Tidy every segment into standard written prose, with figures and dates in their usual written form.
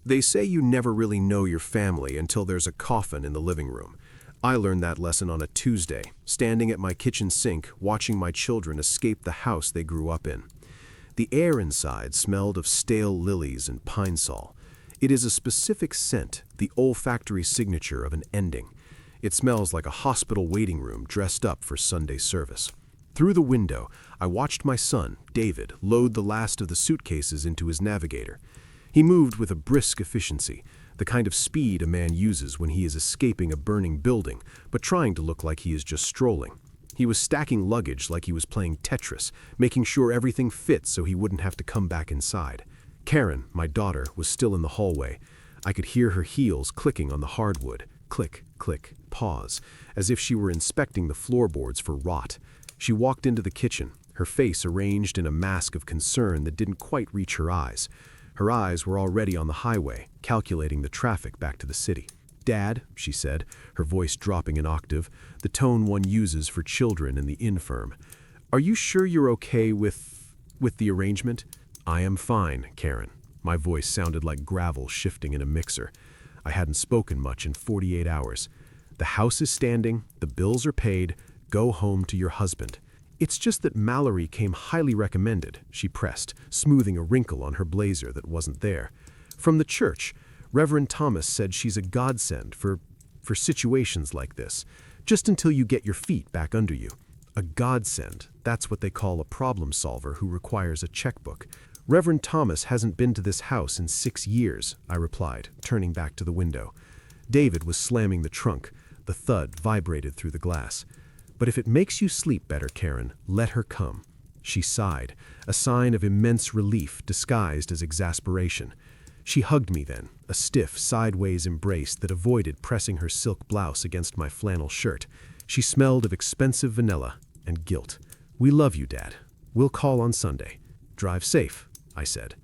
They say you never really know your family until there's a coffin in the living room. I learned that lesson on a Tuesday, standing at my kitchen sink, watching my children escape the house they grew up in. The air inside smelled of stale lilies and pine sol. It is a specific scent, the olfactory signature of an ending. It smells like a hospital waiting room dressed up for Sunday service. Through the window, I watched my son, David, load the last of the suitcases into his navigator. He moved with a brisk efficiency, the kind of speed a man uses when he is escaping a burning building, but trying to look like he is just strolling. He was stacking luggage like he was playing Tetris, making sure everything fit so he wouldn't have to come back inside. Karen, my daughter, was still in the hallway. I could hear her heels clicking on the hardwood. Click, click, pause, as if she were inspecting the floorboards for rot. She walked into the kitchen, her face arranged in a mask of concern that didn't quite reach her eyes. Her eyes were already on the highway, calculating the traffic back to the city. "Dad," she said, her voice dropping an octave, the tone one uses for children in the infirm. "Are you sure you're okay with the arrangement?" "I am fine, Karen." My voice sounded like gravel shifting in a mixer. I hadn't spoken much in 48 hours. "The house is standing, the bills are paid, go home to your husband." "It's just that Mallory came highly recommended," she pressed, smoothing a wrinkle on her blazer that wasn't there. "From the church. Reverend Thomas said she's a godsend for situations like this, just until you get your feet back under you." "A godsend, that's what they call a problem solver who requires a checkbook. Reverend Thomas hasn't been to this house in 6 years, I replied, turning back to the window. David was slamming the trunk. The thud vibrated through the glass. "But if it makes you sleep better, Karen, let her come." She sighed, a sign of immense relief disguised as exasperation. She hugged me then, a stiff, sideways embrace that avoided pressing her silk blouse against my flannel shirt. She smelled of expensive vanilla and guilt. "We love you, Dad. We'll call on Sunday. Drive safe," I said.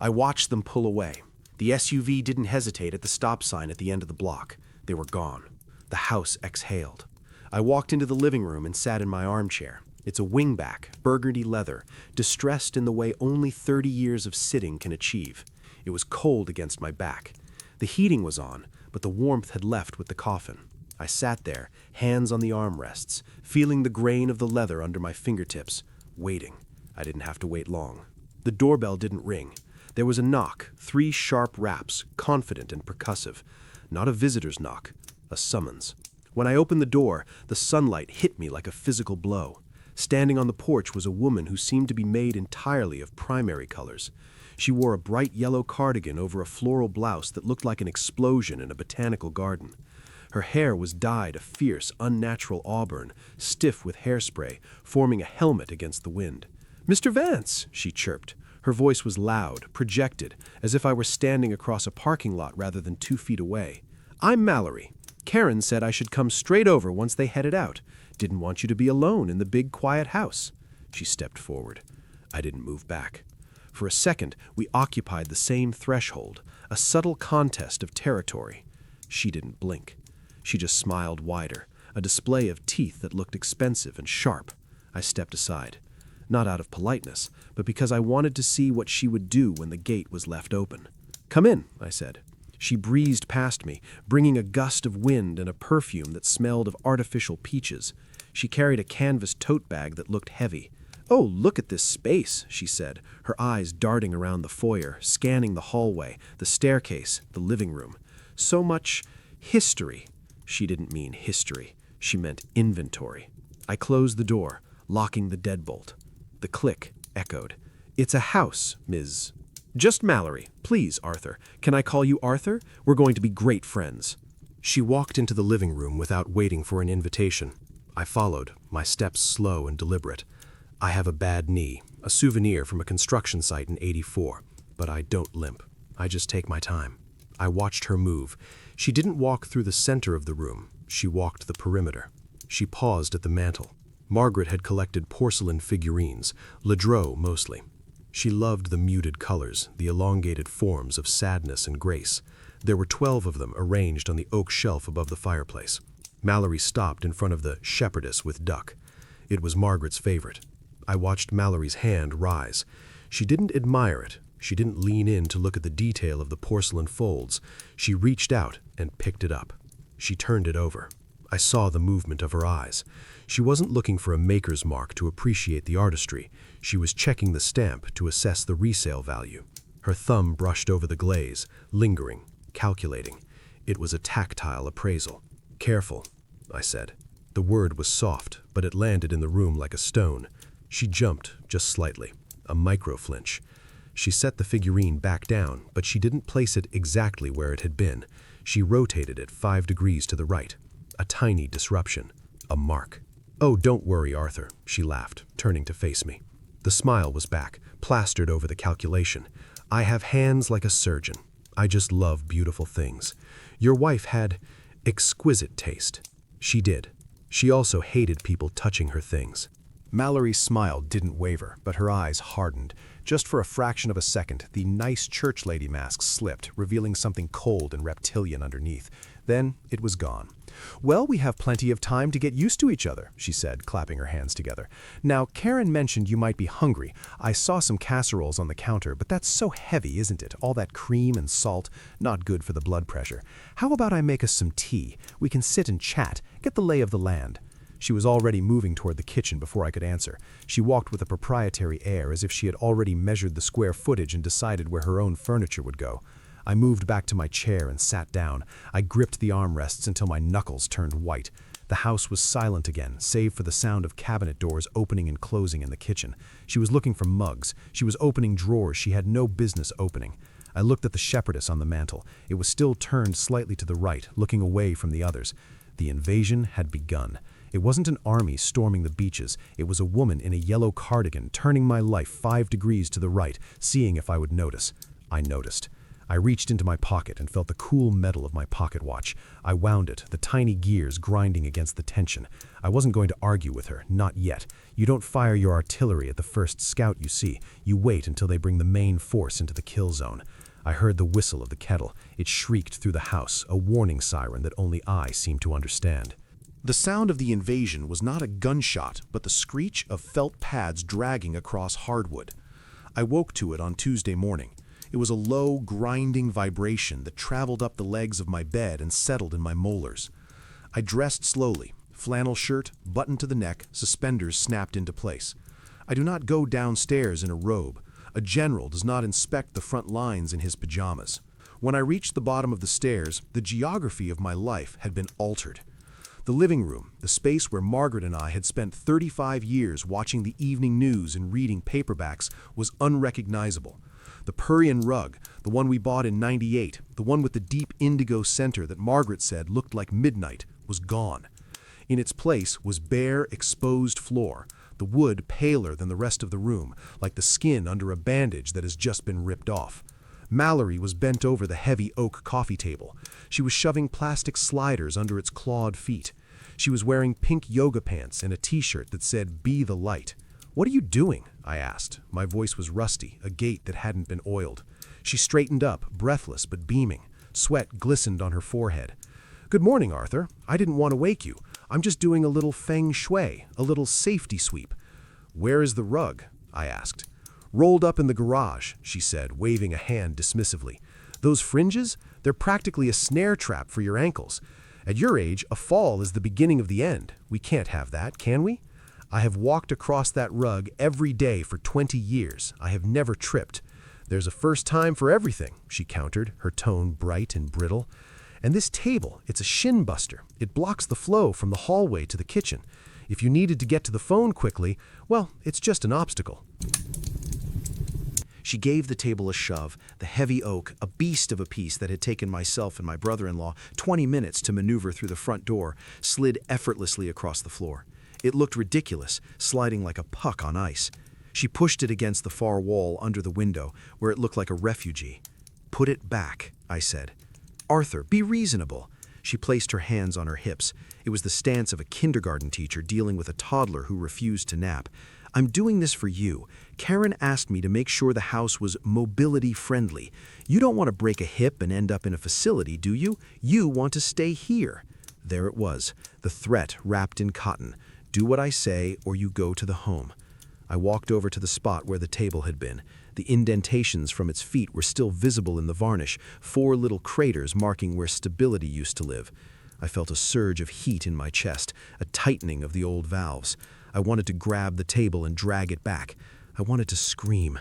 I watched them pull away. The SUV didn't hesitate at the stop sign at the end of the block. They were gone. The house exhaled. I walked into the living room and sat in my armchair. It's a wingback, burgundy leather, distressed in the way only 30 years of sitting can achieve. It was cold against my back. The heating was on, but the warmth had left with the coffin. I sat there, hands on the armrests, feeling the grain of the leather under my fingertips, waiting. I didn't have to wait long. The doorbell didn't ring. There was a knock, 3 sharp raps, confident and percussive. Not a visitor's knock, a summons. When I opened the door, the sunlight hit me like a physical blow. Standing on the porch was a woman who seemed to be made entirely of primary colors. She wore a bright yellow cardigan over a floral blouse that looked like an explosion in a botanical garden. Her hair was dyed a fierce, unnatural auburn, stiff with hairspray, forming a helmet against the wind. "Mr. Vance," she chirped. Her voice was loud, projected, as if I were standing across a parking lot rather than 2 feet away. "I'm Mallory. Karen said I should come straight over once they headed out. Didn't want you to be alone in the big, quiet house." She stepped forward. I didn't move back. For a second, we occupied the same threshold, a subtle contest of territory. She didn't blink. She just smiled wider, a display of teeth that looked expensive and sharp. I stepped aside. Not out of politeness, but because I wanted to see what she would do when the gate was left open. "Come in," I said. She breezed past me, bringing a gust of wind and a perfume that smelled of artificial peaches. She carried a canvas tote bag that looked heavy. "Oh, look at this space," she said, her eyes darting around the foyer, scanning the hallway, the staircase, the living room. "So much history." She didn't mean history. She meant inventory. I closed the door, locking the deadbolt. The click echoed. "It's a house, Ms. Just Mallory. Please, Arthur. Can I call you Arthur? We're going to be great friends." She walked into the living room without waiting for an invitation. I followed, my steps slow and deliberate. I have a bad knee, a souvenir from a construction site in '84, but I don't limp. I just take my time. I watched her move. She didn't walk through the center of the room. She walked the perimeter. She paused at the mantel. Margaret had collected porcelain figurines, Ledreau mostly. She loved the muted colors, the elongated forms of sadness and grace. There were 12 of them arranged on the oak shelf above the fireplace. Mallory stopped in front of the shepherdess with duck. It was Margaret's favorite. I watched Mallory's hand rise. She didn't admire it. She didn't lean in to look at the detail of the porcelain folds. She reached out and picked it up. She turned it over. I saw the movement of her eyes. She wasn't looking for a maker's mark to appreciate the artistry. She was checking the stamp to assess the resale value. Her thumb brushed over the glaze, lingering, calculating. It was a tactile appraisal. "Careful," I said. The word was soft, but it landed in the room like a stone. She jumped, just slightly, a micro-flinch. She set the figurine back down, but she didn't place it exactly where it had been. She rotated it 5 degrees to the right. A tiny disruption. A mark. "Oh, don't worry, Arthur," she laughed, turning to face me. The smile was back, plastered over the calculation. "I have hands like a surgeon. I just love beautiful things. Your wife had exquisite taste." She did. She also hated people touching her things. Mallory's smile didn't waver, but her eyes hardened. Just for a fraction of a second, the nice church lady mask slipped, revealing something cold and reptilian underneath. Then it was gone. "Well, we have plenty of time to get used to each other," she said, clapping her hands together. "Now, Karen mentioned you might be hungry. I saw some casseroles on the counter, but that's so heavy, isn't it? All that cream and salt, not good for the blood pressure. How about I make us some tea? We can sit and chat, get the lay of the land." She was already moving toward the kitchen before I could answer. She walked with a proprietary air, as if she had already measured the square footage and decided where her own furniture would go. I moved back to my chair and sat down. I gripped the armrests until my knuckles turned white. The house was silent again, save for the sound of cabinet doors opening and closing in the kitchen. She was looking for mugs. She was opening drawers she had no business opening. I looked at the shepherdess on the mantel. It was still turned slightly to the right, looking away from the others. The invasion had begun. It wasn't an army storming the beaches. It was a woman in a yellow cardigan turning my life 5 degrees to the right, seeing if I would notice. I noticed. I reached into my pocket and felt the cool metal of my pocket watch. I wound it, the tiny gears grinding against the tension. I wasn't going to argue with her, not yet. You don't fire your artillery at the first scout you see. You wait until they bring the main force into the kill zone. I heard the whistle of the kettle. It shrieked through the house, a warning siren that only I seemed to understand. The sound of the invasion was not a gunshot, but the screech of felt pads dragging across hardwood. I woke to it on Tuesday morning. It was a low, grinding vibration that traveled up the legs of my bed and settled in my molars. I dressed slowly, flannel shirt, buttoned to the neck, suspenders snapped into place. I do not go downstairs in a robe. A general does not inspect the front lines in his pajamas. When I reached the bottom of the stairs, the geography of my life had been altered. The living room, the space where Margaret and I had spent 35 years watching the evening news and reading paperbacks, was unrecognizable. The Purian rug, the one we bought in '98, the one with the deep indigo center that Margaret said looked like midnight, was gone. In its place was bare, exposed floor, the wood paler than the rest of the room, like the skin under a bandage that has just been ripped off. Mallory was bent over the heavy oak coffee table. She was shoving plastic sliders under its clawed feet. She was wearing pink yoga pants and a t-shirt that said, "Be the light." "What are you doing?" I asked. My voice was rusty, a gait that hadn't been oiled. She straightened up, breathless but beaming. Sweat glistened on her forehead. "Good morning, Arthur. I didn't want to wake you. I'm just doing a little feng shui, a little safety sweep." "Where is the rug?" I asked. "Rolled up in the garage," she said, waving a hand dismissively. "Those fringes? They're practically a snare trap for your ankles. At your age, a fall is the beginning of the end. We can't have that, can we? I have walked across that rug every day for 20 years. I have never tripped. There's a first time for everything," she countered, her tone bright and brittle. "And this table, it's a shin buster. It blocks the flow from the hallway to the kitchen. If you needed to get to the phone quickly, well, it's just an obstacle." She gave the table a shove. The heavy oak, a beast of a piece that had taken myself and my brother-in-law 20 minutes to maneuver through the front door, slid effortlessly across the floor. It looked ridiculous, sliding like a puck on ice. She pushed it against the far wall under the window, where it looked like a refugee. "Put it back," I said. "Arthur, be reasonable." She placed her hands on her hips. It was the stance of a kindergarten teacher dealing with a toddler who refused to nap. "I'm doing this for you. Karen asked me to make sure the house was mobility friendly. You don't want to break a hip and end up in a facility, do you? You want to stay here." There it was, the threat wrapped in cotton. Do what I say or you go to the home. I walked over to the spot where the table had been. The indentations from its feet were still visible in the varnish, 4 little craters marking where stability used to live. I felt a surge of heat in my chest, a tightening of the old valves. I wanted to grab the table and drag it back. I wanted to scream,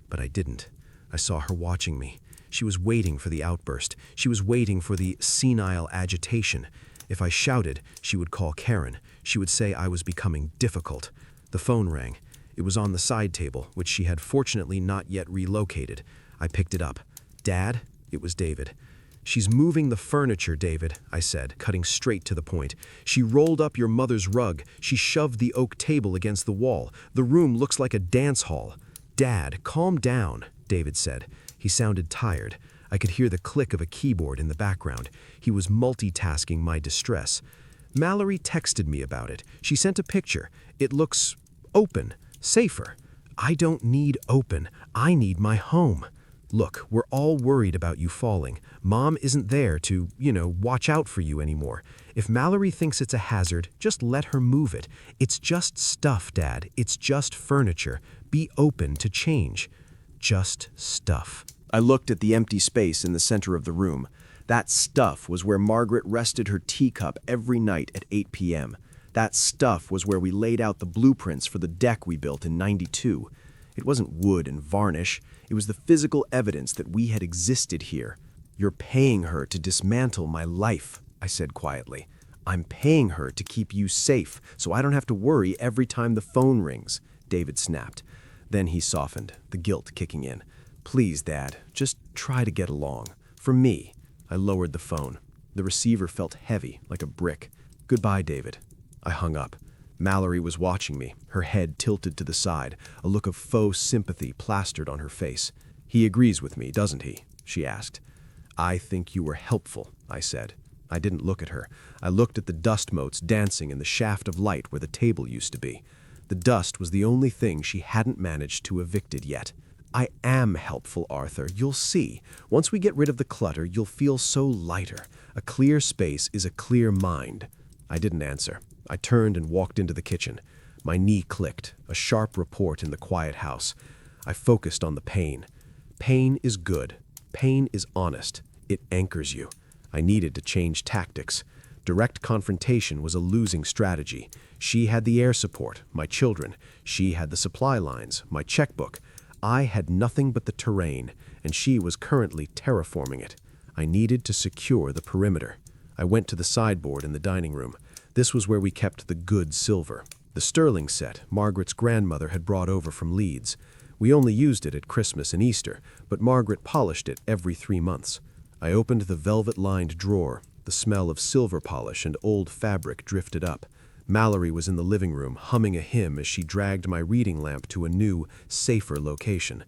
but I didn't. I saw her watching me. She was waiting for the outburst. She was waiting for the senile agitation. If I shouted, she would call Karen. She would say I was becoming difficult. The phone rang. It was on the side table, which she had fortunately not yet relocated. I picked it up. "Dad?" It was David. "She's moving the furniture, David," I said, cutting straight to the point. "She rolled up your mother's rug. She shoved the oak table against the wall. The room looks like a dance hall." "Dad, calm down," David said. He sounded tired. I could hear the click of a keyboard in the background. He was multitasking my distress. "Mallory texted me about it. She sent a picture. It looks open, safer." "I don't need open. I need my home." "Look, we're all worried about you falling. Mom isn't there to, watch out for you anymore. If Mallory thinks it's a hazard, just let her move it. It's just stuff, Dad. It's just furniture. Be open to change." Just stuff. I looked at the empty space in the center of the room. That stuff was where Margaret rested her teacup every night at 8 p.m. That stuff was where we laid out the blueprints for the deck we built in '92. It wasn't wood and varnish. It was the physical evidence that we had existed here. "You're paying her to dismantle my life," I said quietly. "I'm paying her to keep you safe, so I don't have to worry every time the phone rings," David snapped. Then he softened, the guilt kicking in. "Please, Dad, just try to get along. For me." I lowered the phone. The receiver felt heavy, like a brick. "Goodbye, David." I hung up. Mallory was watching me, her head tilted to the side, a look of faux sympathy plastered on her face. "He agrees with me, doesn't he?" she asked. "I think you were helpful," I said. I didn't look at her. I looked at the dust motes dancing in the shaft of light where the table used to be. The dust was the only thing she hadn't managed to evict it yet. "I am helpful, Arthur. You'll see. Once we get rid of the clutter, you'll feel so lighter. A clear space is a clear mind." I didn't answer. I turned and walked into the kitchen. My knee clicked, a sharp report in the quiet house. I focused on the pain. Pain is good. Pain is honest. It anchors you. I needed to change tactics. Direct confrontation was a losing strategy. She had the air support, my children. She had the supply lines, my checkbook. I had nothing but the terrain, and she was currently terraforming it. I needed to secure the perimeter. I went to the sideboard in the dining room. This was where we kept the good silver. The sterling set Margaret's grandmother had brought over from Leeds. We only used it at Christmas and Easter, but Margaret polished it every 3 months. I opened the velvet-lined drawer. The smell of silver polish and old fabric drifted up. Mallory was in the living room, humming a hymn as she dragged my reading lamp to a new, safer location.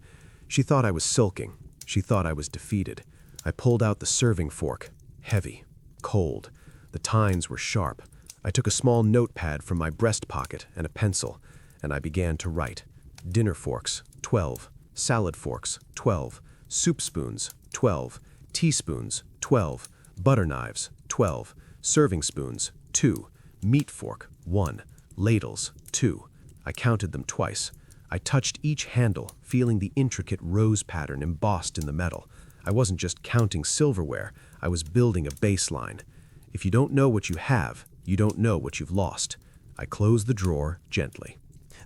She thought I was sulking. She thought I was defeated. I pulled out the serving fork. Heavy. Cold. The tines were sharp. I took a small notepad from my breast pocket and a pencil, and I began to write. Dinner forks, 12. Salad forks, 12. Soup spoons, 12. Teaspoons, 12. Butter knives, 12. Serving spoons, 2. Meat fork, 1. Ladles, 2. I counted them twice. I touched each handle, feeling the intricate rose pattern embossed in the metal. I wasn't just counting silverware, I was building a baseline. If you don't know what you have, you don't know what you've lost. I closed the drawer gently.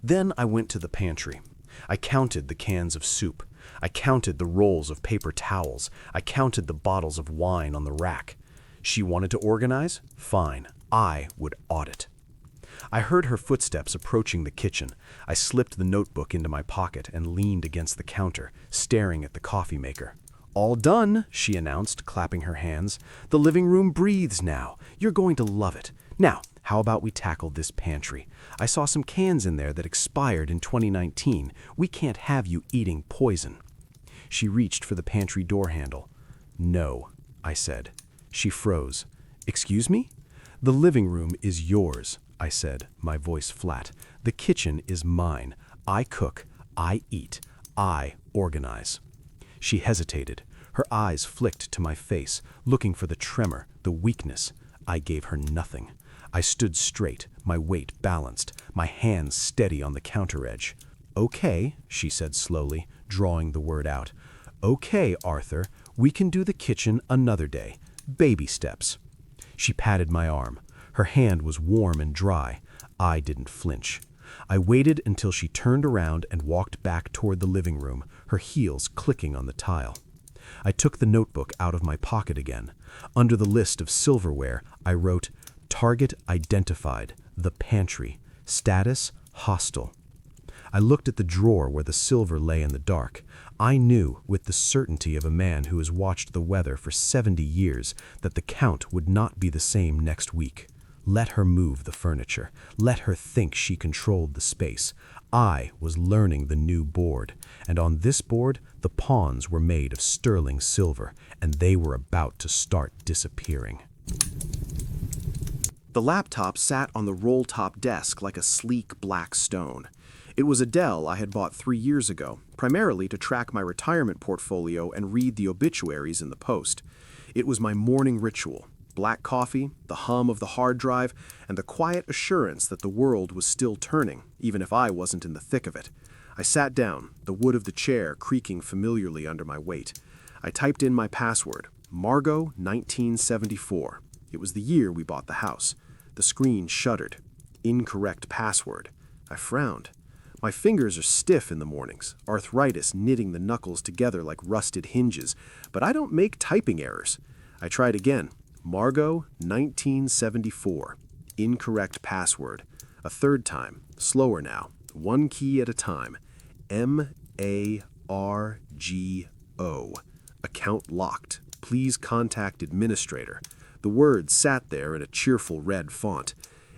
Then I went to the pantry. I counted the cans of soup. I counted the rolls of paper towels. I counted the bottles of wine on the rack. She wanted to organize? Fine. I would audit. I heard her footsteps approaching the kitchen. I slipped the notebook into my pocket and leaned against the counter, staring at the coffee maker. "All done," she announced, clapping her hands. "The living room breathes now. You're going to love it. Now, how about we tackle this pantry? I saw some cans in there that expired in 2019. We can't have you eating poison." She reached for the pantry door handle. "No," I said. She froze. "Excuse me?" "The living room is yours," I said, my voice flat. "The kitchen is mine. I cook. I eat. I organize." She hesitated. Her eyes flicked to my face, looking for the tremor, the weakness. I gave her nothing. I stood straight, my weight balanced, my hands steady on the counter edge. "Okay," she said slowly, drawing the word out. "Okay, Arthur, we can do the kitchen another day. Baby steps." She patted my arm. Her hand was warm and dry. I didn't flinch. I waited until she turned around and walked back toward the living room, her heels clicking on the tile. I took the notebook out of my pocket again. Under the list of silverware, I wrote, "Target identified, the pantry. Status, hostile." I looked at the drawer where the silver lay in the dark. I knew, with the certainty of a man who has watched the weather for 70 years, that the count would not be the same next week. Let her move the furniture. Let her think she controlled the space. I was learning the new board, and on this board, the pawns were made of sterling silver, and they were about to start disappearing. The laptop sat on the roll-top desk like a sleek black stone. It was a Dell I had bought 3 years ago, primarily to track my retirement portfolio and read the obituaries in the Post. It was my morning ritual: black coffee, the hum of the hard drive, and the quiet assurance that the world was still turning, even if I wasn't in the thick of it. I sat down, the wood of the chair creaking familiarly under my weight. I typed in my password, Margot 1974. It was the year we bought the house. The screen shuddered. Incorrect password. I frowned. My fingers are stiff in the mornings, arthritis knitting the knuckles together like rusted hinges, but I don't make typing errors. I tried again. Margot 1974. Incorrect password. A third time, slower now, one key at a time. MARGO. Account locked. Please contact administrator. The words sat there in a cheerful red font.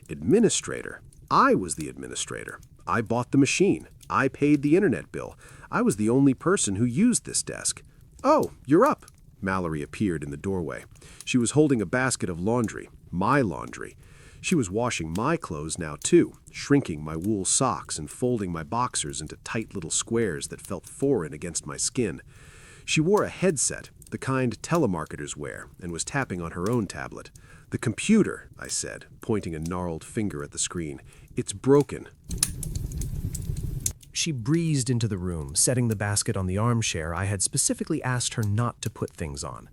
Administrator. I was the administrator. I bought the machine. I paid the internet bill. I was the only person who used this desk. "Oh, you're up." Mallory appeared in the doorway. She was holding a basket of laundry, my laundry. She was washing my clothes now too, shrinking my wool socks and folding my boxers into tight little squares that felt foreign against my skin. She wore a headset, the kind telemarketers wear, and was tapping on her own tablet. "The computer," I said, pointing a gnarled finger at the screen. "It's broken." She breezed into the room, setting the basket on the armchair I had specifically asked her not to put things on.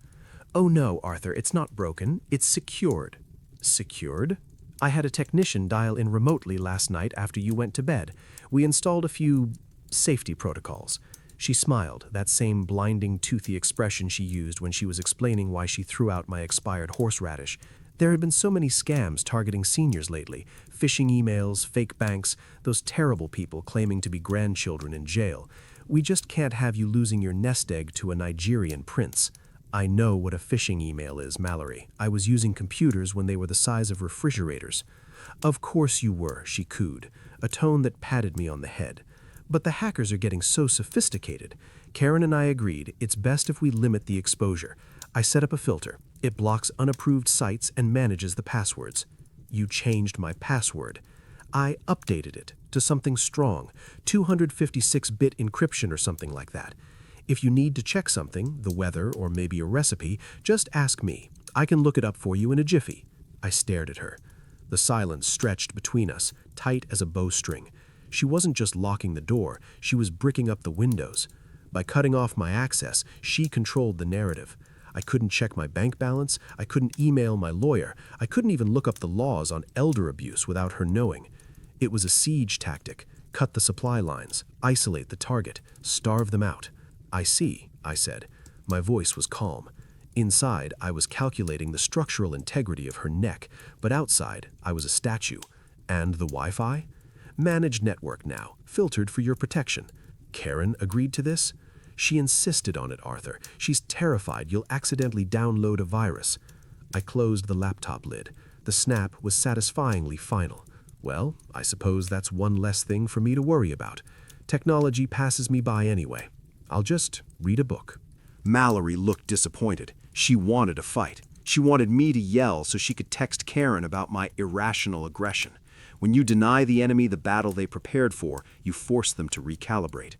"Oh no, Arthur, it's not broken. It's secured." "Secured?" "I had a technician dial in remotely last night after you went to bed. We installed a few safety protocols." She smiled, that same blinding, toothy expression she used when she was explaining why she threw out my expired horseradish. There had been so many scams targeting seniors lately. Phishing emails, fake banks, those terrible people claiming to be grandchildren in jail. "We just can't have you losing your nest egg to a Nigerian prince." "I know what a phishing email is, Mallory. I was using computers when they were the size of refrigerators." "Of course you were," she cooed, a tone that patted me on the head. "But the hackers are getting so sophisticated. Karen and I agreed it's best if we limit the exposure. I set up a filter. It blocks unapproved sites and manages the passwords." "You changed my password." "I updated it to something strong, 256-bit encryption or something like that. If you need to check something, the weather or maybe a recipe, just ask me. I can look it up for you in a jiffy." I stared at her. The silence stretched between us, tight as a bowstring. She wasn't just locking the door, she was bricking up the windows. By cutting off my access, she controlled the narrative. I couldn't check my bank balance, I couldn't email my lawyer, I couldn't even look up the laws on elder abuse without her knowing. It was a siege tactic: cut the supply lines, isolate the target, starve them out. "I see," I said. My voice was calm. Inside, I was calculating the structural integrity of her neck, but outside, I was a statue. "And the Wi-Fi?" "Managed network now, filtered for your protection." Karen agreed to this? She insisted on it, Arthur. She's terrified you'll accidentally download a virus. I closed the laptop lid. The snap was satisfyingly final. Well, I suppose that's one less thing for me to worry about. Technology passes me by anyway. I'll just read a book. Mallory looked disappointed. She wanted a fight. She wanted me to yell so she could text Karen about my irrational aggression. When you deny the enemy the battle they prepared for, you force them to recalibrate.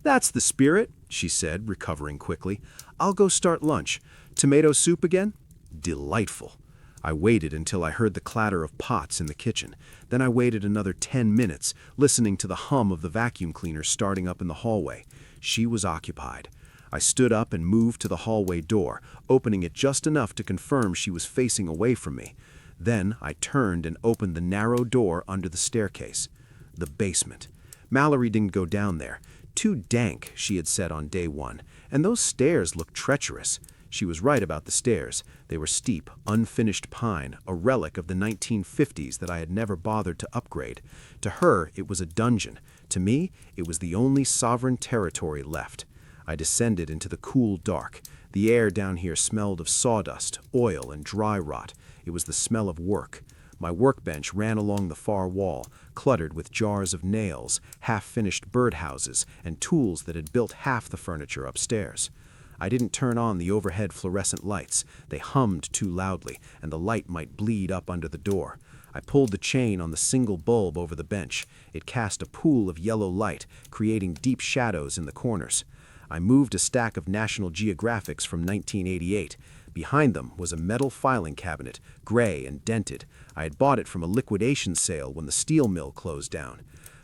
"That's the spirit," she said, recovering quickly. "I'll go start lunch. Tomato soup again?" "Delightful." I waited until I heard the clatter of pots in the kitchen. Then I waited another 10 minutes, listening to the hum of the vacuum cleaner starting up in the hallway. She was occupied. I stood up and moved to the hallway door, opening it just enough to confirm she was facing away from me. Then I turned and opened the narrow door under the staircase. The basement. Mallory didn't go down there. Too dank, she had said on day one, and those stairs looked treacherous. She was right about the stairs. They were steep, unfinished pine, a relic of the 1950s that I had never bothered to upgrade. To her, it was a dungeon. To me, it was the only sovereign territory left. I descended into the cool dark. The air down here smelled of sawdust, oil, and dry rot. It was the smell of work. My workbench ran along the far wall, cluttered with jars of nails, half-finished birdhouses, and tools that had built half the furniture upstairs. I didn't turn on the overhead fluorescent lights. They hummed too loudly, and the light might bleed up under the door. I pulled the chain on the single bulb over the bench. It cast a pool of yellow light, creating deep shadows in the corners. I moved a stack of National Geographics from 1988. Behind them was a metal filing cabinet, gray and dented. I had bought it from a liquidation sale when the steel mill closed down.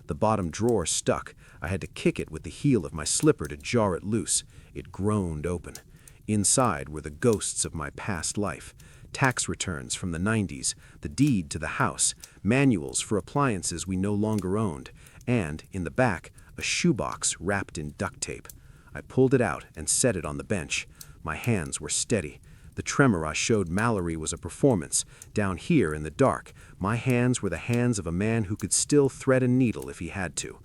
The bottom drawer stuck. I had to kick it with the heel of my slipper to jar it loose. It groaned open. Inside were the ghosts of my past life. Tax returns from the 90s, the deed to the house, manuals for appliances we no longer owned, and, in the back, a shoebox wrapped in duct tape. I pulled it out and set it on the bench. My hands were steady. The tremor I showed Mallory was a performance. Down here in the dark, my hands were the hands of a man who could still thread a needle if he had to.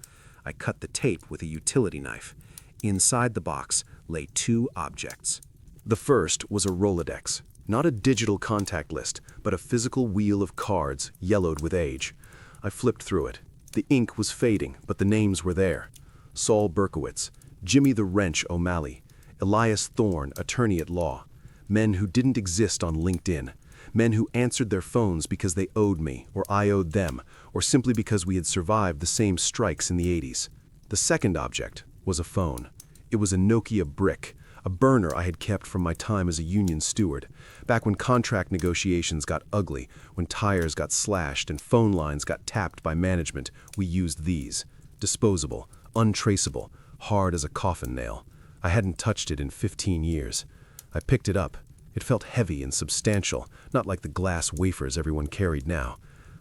I cut the tape with a utility knife. Inside the box lay two objects. The first was a Rolodex, not a digital contact list, but a physical wheel of cards, yellowed with age. I flipped through it. The ink was fading, but the names were there. Saul Berkowitz, Jimmy the Wrench O'Malley, Elias Thorne, attorney at law. Men who didn't exist on LinkedIn. Men who answered their phones because they owed me, or I owed them, or simply because we had survived the same strikes in the 80s. The second object was a phone. It was a Nokia brick, a burner I had kept from my time as a union steward, back when contract negotiations got ugly, when tires got slashed and phone lines got tapped by management. We used these. Disposable, untraceable, hard as a coffin nail. I hadn't touched it in 15 years. I picked it up. It felt heavy and substantial, not like the glass wafers everyone carried now.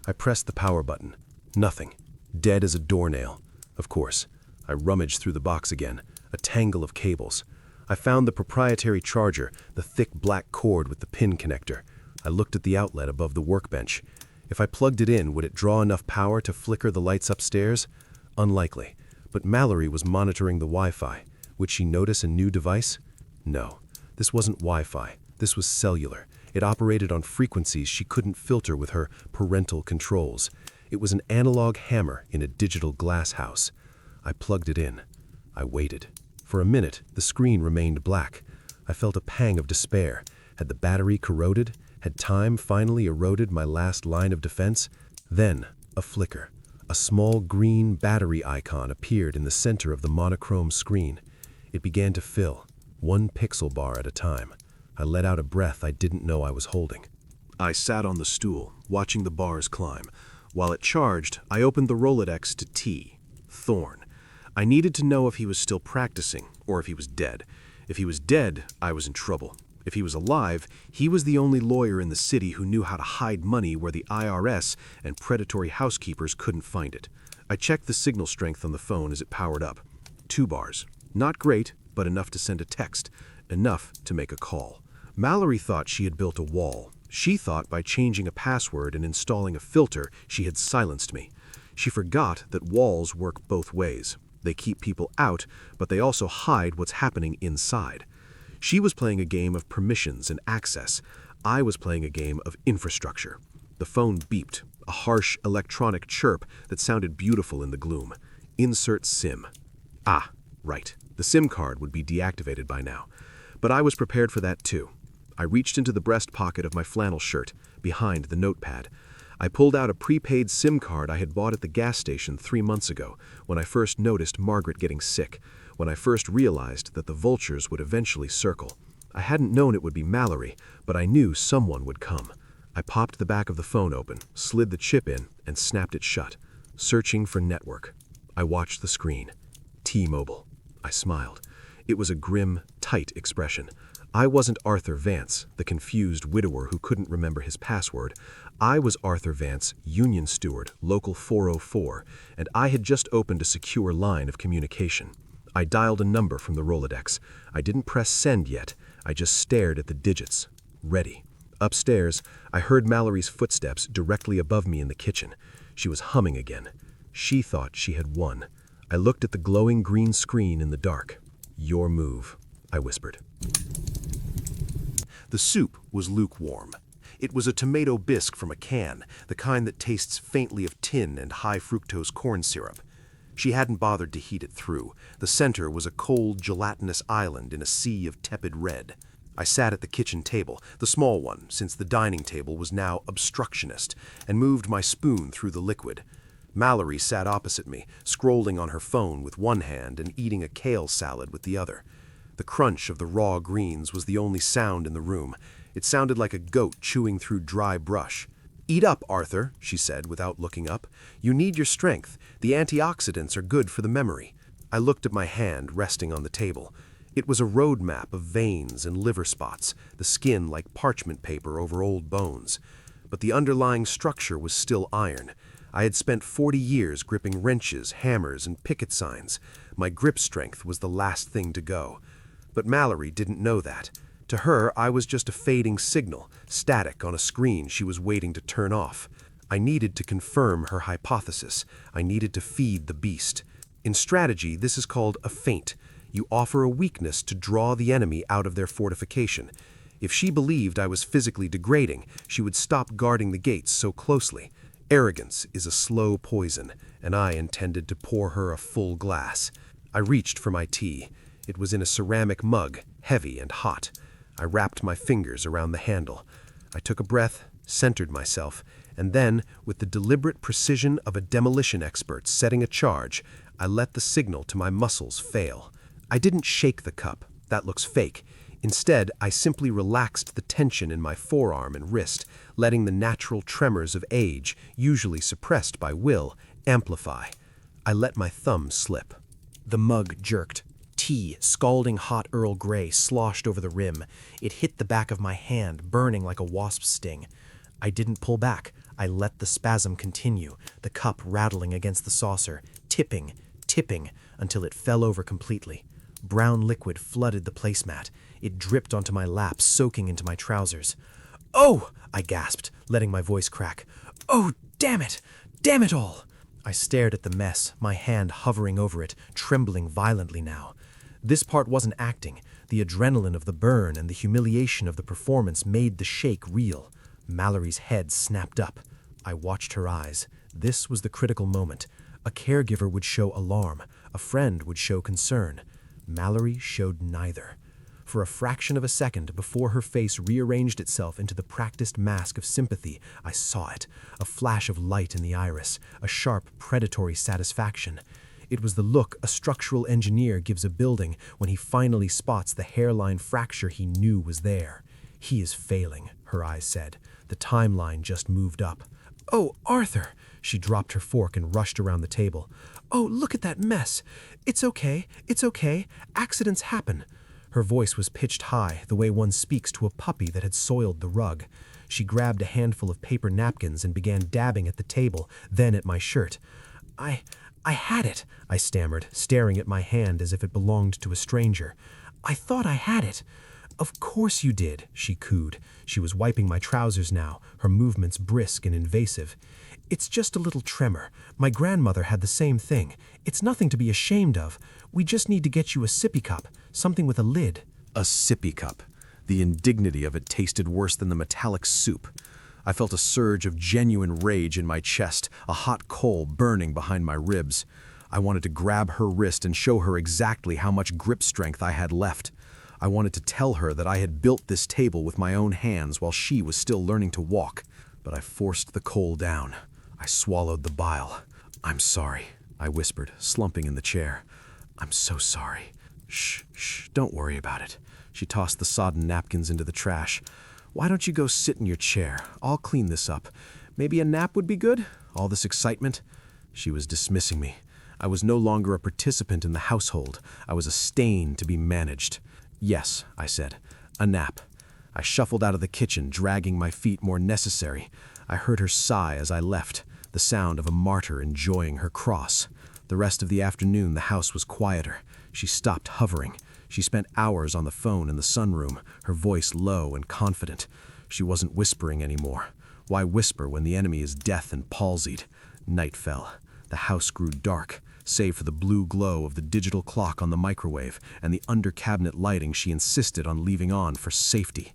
I pressed the power button. Nothing. Dead as a doornail. Of course. I rummaged through the box again, a tangle of cables. I found the proprietary charger, the thick black cord with the pin connector. I looked at the outlet above the workbench. If I plugged it in, would it draw enough power to flicker the lights upstairs? Unlikely. But Mallory was monitoring the Wi-Fi. Would she notice a new device? No. This wasn't Wi-Fi. This was cellular. It operated on frequencies she couldn't filter with her parental controls. It was an analog hammer in a digital glass house. I plugged it in. I waited. For a minute, the screen remained black. I felt a pang of despair. Had the battery corroded? Had time finally eroded my last line of defense? Then, a flicker. A small green battery icon appeared in the center of the monochrome screen. It began to fill, one pixel bar at a time. I let out a breath I didn't know I was holding. I sat on the stool, watching the bars climb. While it charged, I opened the Rolodex to T. Thorne. I needed to know if he was still practicing, or if he was dead. If he was dead, I was in trouble. If he was alive, he was the only lawyer in the city who knew how to hide money where the IRS and predatory housekeepers couldn't find it. I checked the signal strength on the phone as it powered up. 2 bars. Not great, but enough to send a text. Enough to make a call. Mallory thought she had built a wall. She thought by changing a password and installing a filter, she had silenced me. She forgot that walls work both ways. They keep people out, but they also hide what's happening inside. She was playing a game of permissions and access. I was playing a game of infrastructure. The phone beeped, a harsh electronic chirp that sounded beautiful in the gloom. Insert SIM. Ah, right. The SIM card would be deactivated by now. But I was prepared for that too. I reached into the breast pocket of my flannel shirt, behind the notepad. I pulled out a prepaid SIM card I had bought at the gas station 3 months ago, when I first noticed Margaret getting sick, when I first realized that the vultures would eventually circle. I hadn't known it would be Mallory, but I knew someone would come. I popped the back of the phone open, slid the chip in, and snapped it shut, searching for network. I watched the screen. T-Mobile. I smiled. It was a grim, tight expression. I wasn't Arthur Vance, the confused widower who couldn't remember his password. I was Arthur Vance, Union Steward, Local 404, and I had just opened a secure line of communication. I dialed a number from the Rolodex. I didn't press send yet. I just stared at the digits. Ready. Upstairs, I heard Mallory's footsteps directly above me in the kitchen. She was humming again. She thought she had won. I looked at the glowing green screen in the dark. Your move, I whispered. The soup was lukewarm. It was a tomato bisque from a can, the kind that tastes faintly of tin and high fructose corn syrup. She hadn't bothered to heat it through. The center was a cold, gelatinous island in a sea of tepid red. I sat at the kitchen table, the small one, since the dining table was now obstructionist, and moved my spoon through the liquid. Mallory sat opposite me, scrolling on her phone with one hand and eating a kale salad with the other. The crunch of the raw greens was the only sound in the room. It sounded like a goat chewing through dry brush. "Eat up, Arthur," she said without looking up. "You need your strength. The antioxidants are good for the memory." I looked at my hand resting on the table. It was a road map of veins and liver spots, the skin like parchment paper over old bones. But the underlying structure was still iron. I had spent 40 years gripping wrenches, hammers, and picket signs. My grip strength was the last thing to go. But Mallory didn't know that. To her, I was just a fading signal, static on a screen she was waiting to turn off. I needed to confirm her hypothesis. I needed to feed the beast. In strategy, this is called a feint. You offer a weakness to draw the enemy out of their fortification. If she believed I was physically degrading, she would stop guarding the gates so closely. Arrogance is a slow poison, and I intended to pour her a full glass. I reached for my tea. It was in a ceramic mug, heavy and hot. I wrapped my fingers around the handle. I took a breath, centered myself, and then, with the deliberate precision of a demolition expert setting a charge, I let the signal to my muscles fail. I didn't shake the cup. That looks fake. Instead, I simply relaxed the tension in my forearm and wrist, letting the natural tremors of age, usually suppressed by will, amplify. I let my thumb slip. The mug jerked. Tea, scalding hot Earl Grey, sloshed over the rim. It hit the back of my hand, burning like a wasp's sting. I didn't pull back. I let the spasm continue, the cup rattling against the saucer, tipping, until it fell over completely. Brown liquid flooded the placemat. It dripped onto my lap, soaking into my trousers. "Oh!" I gasped, letting my voice crack. "Oh, damn it! Damn it all!" I stared at the mess, my hand hovering over it, trembling violently now. This part wasn't acting. The adrenaline of the burn and the humiliation of the performance made the shake real. Mallory's head snapped up. I watched her eyes. This was the critical moment. A caregiver would show alarm. A friend would show concern. Mallory showed neither. For a fraction of a second before her face rearranged itself into the practiced mask of sympathy, I saw it, a flash of light in the iris, a sharp, predatory satisfaction. It was the look a structural engineer gives a building when he finally spots the hairline fracture he knew was there. "He is failing," her eyes said. The timeline just moved up. "Oh, Arthur!" She dropped her fork and rushed around the table. "Oh, look at that mess! It's okay. Accidents happen." Her voice was pitched high, the way one speaks to a puppy that had soiled the rug. She grabbed a handful of paper napkins and began dabbing at the table, then at my shirt. I had it," I stammered, staring at my hand as if it belonged to a stranger. "I thought I had it." "Of course you did," she cooed. She was wiping my trousers now, her movements brisk and invasive. "It's just a little tremor. My grandmother had the same thing. It's nothing to be ashamed of. We just need to get you a sippy cup, something with a lid." A sippy cup. The indignity of it tasted worse than the metallic soup. I felt a surge of genuine rage in my chest, a hot coal burning behind my ribs. I wanted to grab her wrist and show her exactly how much grip strength I had left. I wanted to tell her that I had built this table with my own hands while she was still learning to walk. But I forced the coal down. I swallowed the bile. "I'm sorry," I whispered, slumping in the chair. "I'm so sorry." Shh, don't worry about it." She tossed the sodden napkins into the trash. Why don't you go sit in your chair? I'll clean this up. Maybe a nap would be good? All this excitement? She was dismissing me. I was no longer a participant in the household. I was a stain to be managed. Yes, I said. A nap. I shuffled out of the kitchen, dragging my feet more necessary. I heard her sigh as I left, the sound of a martyr enjoying her cross. The rest of the afternoon, the house was quieter. She stopped hovering. She spent hours on the phone in the sunroom, her voice low and confident. She wasn't whispering anymore. Why whisper when the enemy is death and palsied? Night fell. The house grew dark, save for the blue glow of the digital clock on the microwave and the under-cabinet lighting she insisted on leaving on for safety.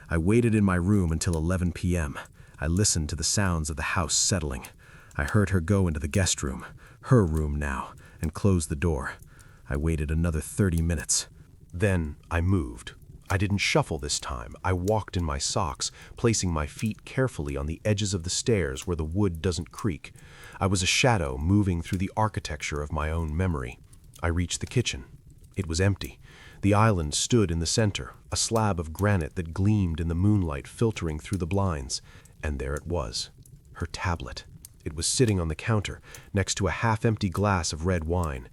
I waited in my room until 11 p.m. I listened to the sounds of the house settling. I heard her go into the guest room, her room now, and close the door. I waited another 30 minutes. Then I moved. I didn't shuffle this time. I walked in my socks, placing my feet carefully on the edges of the stairs where the wood doesn't creak. I was a shadow moving through the architecture of my own memory. I reached the kitchen. It was empty. The island stood in the center, a slab of granite that gleamed in the moonlight filtering through the blinds. And there it was, her tablet. It was sitting on the counter, next to a half-empty glass of red wine.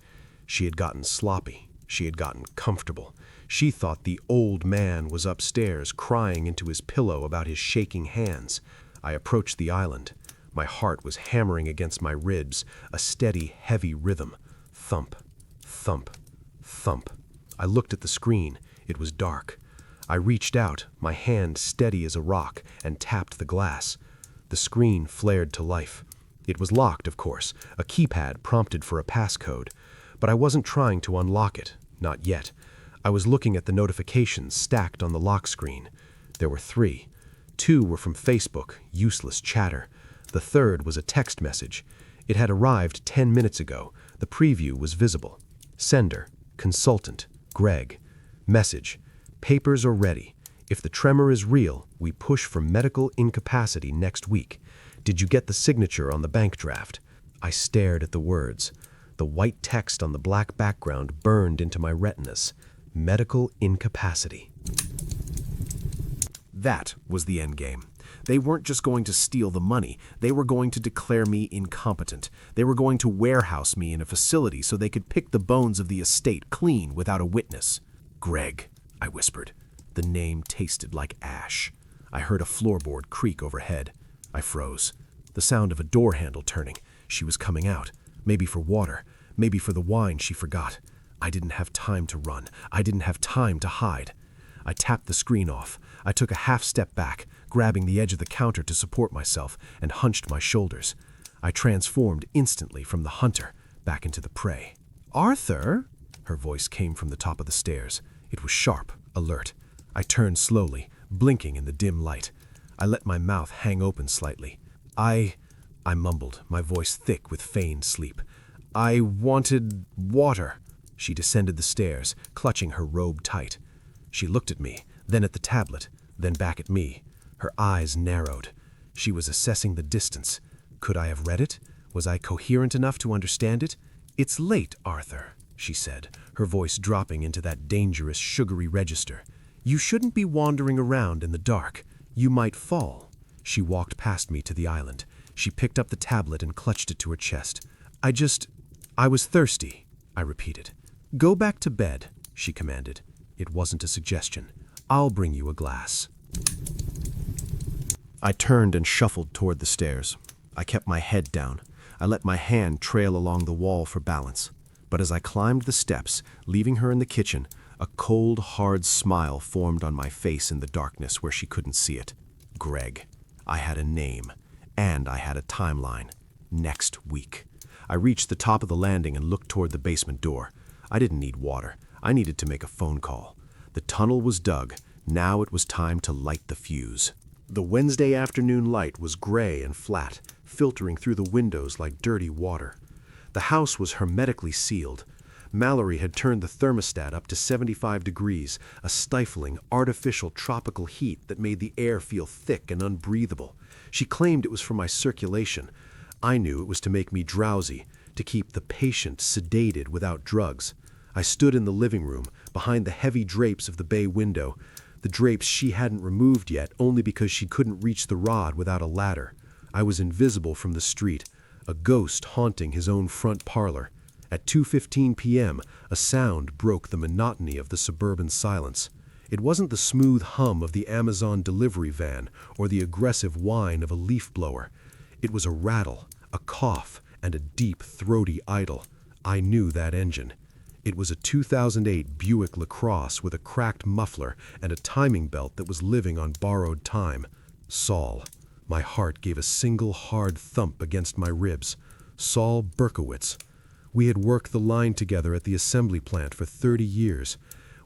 She had gotten sloppy. She had gotten comfortable. She thought the old man was upstairs, crying into his pillow about his shaking hands. I approached the island. My heart was hammering against my ribs, a steady, heavy rhythm. Thump, thump, thump. I looked at the screen. It was dark. I reached out, my hand steady as a rock, and tapped the glass. The screen flared to life. It was locked, of course. A keypad prompted for a passcode. But I wasn't trying to unlock it. Not yet. I was looking at the notifications stacked on the lock screen. There were 3. 2 were from Facebook, useless chatter. The third was a text message. It had arrived 10 minutes ago. The preview was visible. Sender, consultant, Greg. Message, papers are ready. If the tremor is real, we push for medical incapacity next week. Did you get the signature on the bank draft? I stared at the words. The white text on the black background burned into my retinas. Medical incapacity. That was the endgame. They weren't just going to steal the money. They were going to declare me incompetent. They were going to warehouse me in a facility so they could pick the bones of the estate clean without a witness. Greg, I whispered. The name tasted like ash. I heard a floorboard creak overhead. I froze. The sound of a door handle turning. She was coming out. Maybe for water. Maybe for the wine she forgot. I didn't have time to run. I didn't have time to hide. I tapped the screen off. I took a half step back, grabbing the edge of the counter to support myself, and hunched my shoulders. I transformed instantly from the hunter back into the prey. "Arthur?" Her voice came from the top of the stairs. It was sharp, alert. I turned slowly, blinking in the dim light. I let my mouth hang open slightly. I mumbled, my voice thick with feigned sleep. "I wanted water." She descended the stairs, clutching her robe tight. She looked at me, then at the tablet, then back at me. Her eyes narrowed. She was assessing the distance. Could I have read it? Was I coherent enough to understand it? "It's late, Arthur," she said, her voice dropping into that dangerous, sugary register. "You shouldn't be wandering around in the dark. You might fall." She walked past me to the island. She picked up the tablet and clutched it to her chest. I was thirsty," I repeated. "Go back to bed," she commanded. It wasn't a suggestion. "I'll bring you a glass." I turned and shuffled toward the stairs. I kept my head down. I let my hand trail along the wall for balance. But as I climbed the steps, leaving her in the kitchen, a cold, hard smile formed on my face in the darkness where she couldn't see it. Greg. I had a name. And I had a timeline. Next week. I reached the top of the landing and looked toward the basement door. I didn't need water. I needed to make a phone call. The tunnel was dug. Now it was time to light the fuse. The Wednesday afternoon light was gray and flat, filtering through the windows like dirty water. The house was hermetically sealed. Mallory had turned the thermostat up to 75 degrees, a stifling, artificial tropical heat that made the air feel thick and unbreathable. She claimed it was for my circulation. I knew it was to make me drowsy, to keep the patient sedated without drugs. I stood in the living room, behind the heavy drapes of the bay window. the drapes she hadn't removed yet only because she couldn't reach the rod without a ladder. I was invisible from the street, a ghost haunting his own front parlor. At 2:15 p.m., a sound broke the monotony of the suburban silence. It wasn't the smooth hum of the Amazon delivery van or the aggressive whine of a leaf blower. It was a rattle, a cough, and a deep, throaty idle. I knew that engine. It was a 2008 Buick LaCrosse with a cracked muffler and a timing belt that was living on borrowed time. Saul. My heart gave a single hard thump against my ribs. Saul Berkowitz. We had worked the line together at the assembly plant for 30 years.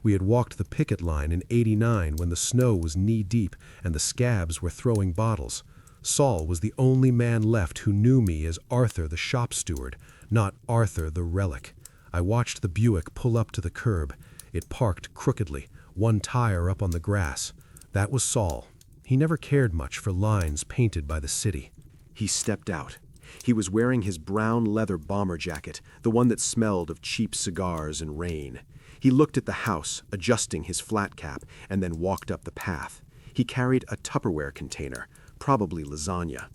We had walked the picket line in '89 when the snow was knee-deep and the scabs were throwing bottles. Saul was the only man left who knew me as Arthur the shop steward, not Arthur the relic. I watched the Buick pull up to the curb. It parked crookedly, one tire up on the grass. That was Saul. He never cared much for lines painted by the city. He stepped out. He was wearing his brown leather bomber jacket, the one that smelled of cheap cigars and rain. He looked at the house, adjusting his flat cap, and then walked up the path. He carried a Tupperware container, probably lasagna.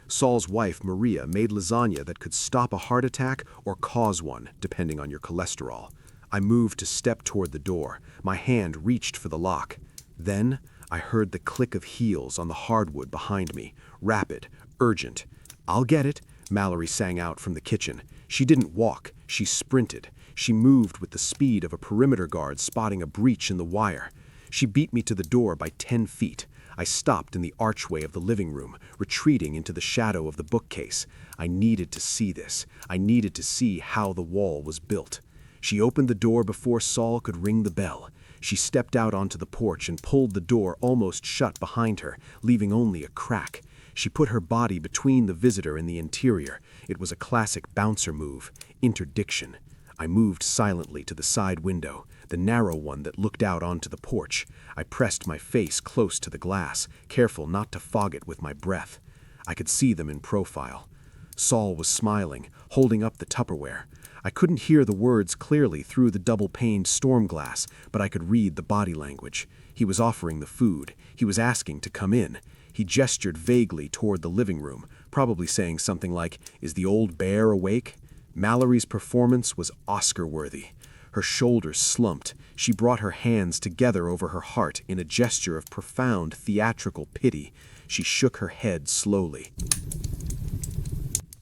Saul's wife, Maria, made lasagna that could stop a heart attack or cause one, depending on your cholesterol. I moved to step toward the door. My hand reached for the lock. Then I heard the click of heels on the hardwood behind me, rapid, urgent. "I'll get it," Mallory sang out from the kitchen. She didn't walk, she sprinted. She moved with the speed of a perimeter guard spotting a breach in the wire. She beat me to the door by 10 feet. I stopped in the archway of the living room, retreating into the shadow of the bookcase. I needed to see this. I needed to see how the wall was built. She opened the door before Saul could ring the bell. She stepped out onto the porch and pulled the door almost shut behind her, leaving only a crack. She put her body between the visitor and the interior. It was a classic bouncer move, interdiction. I moved silently to the side window, the narrow one that looked out onto the porch. I pressed my face close to the glass, careful not to fog it with my breath. I could see them in profile. Saul was smiling, holding up the Tupperware. I couldn't hear the words clearly through the double-paned storm glass, but I could read the body language. He was offering the food. He was asking to come in. He gestured vaguely toward the living room, probably saying something like, "Is the old bear awake?" Mallory's performance was Oscar-worthy. Her shoulders slumped. She brought her hands together over her heart in a gesture of profound theatrical pity. She shook her head slowly.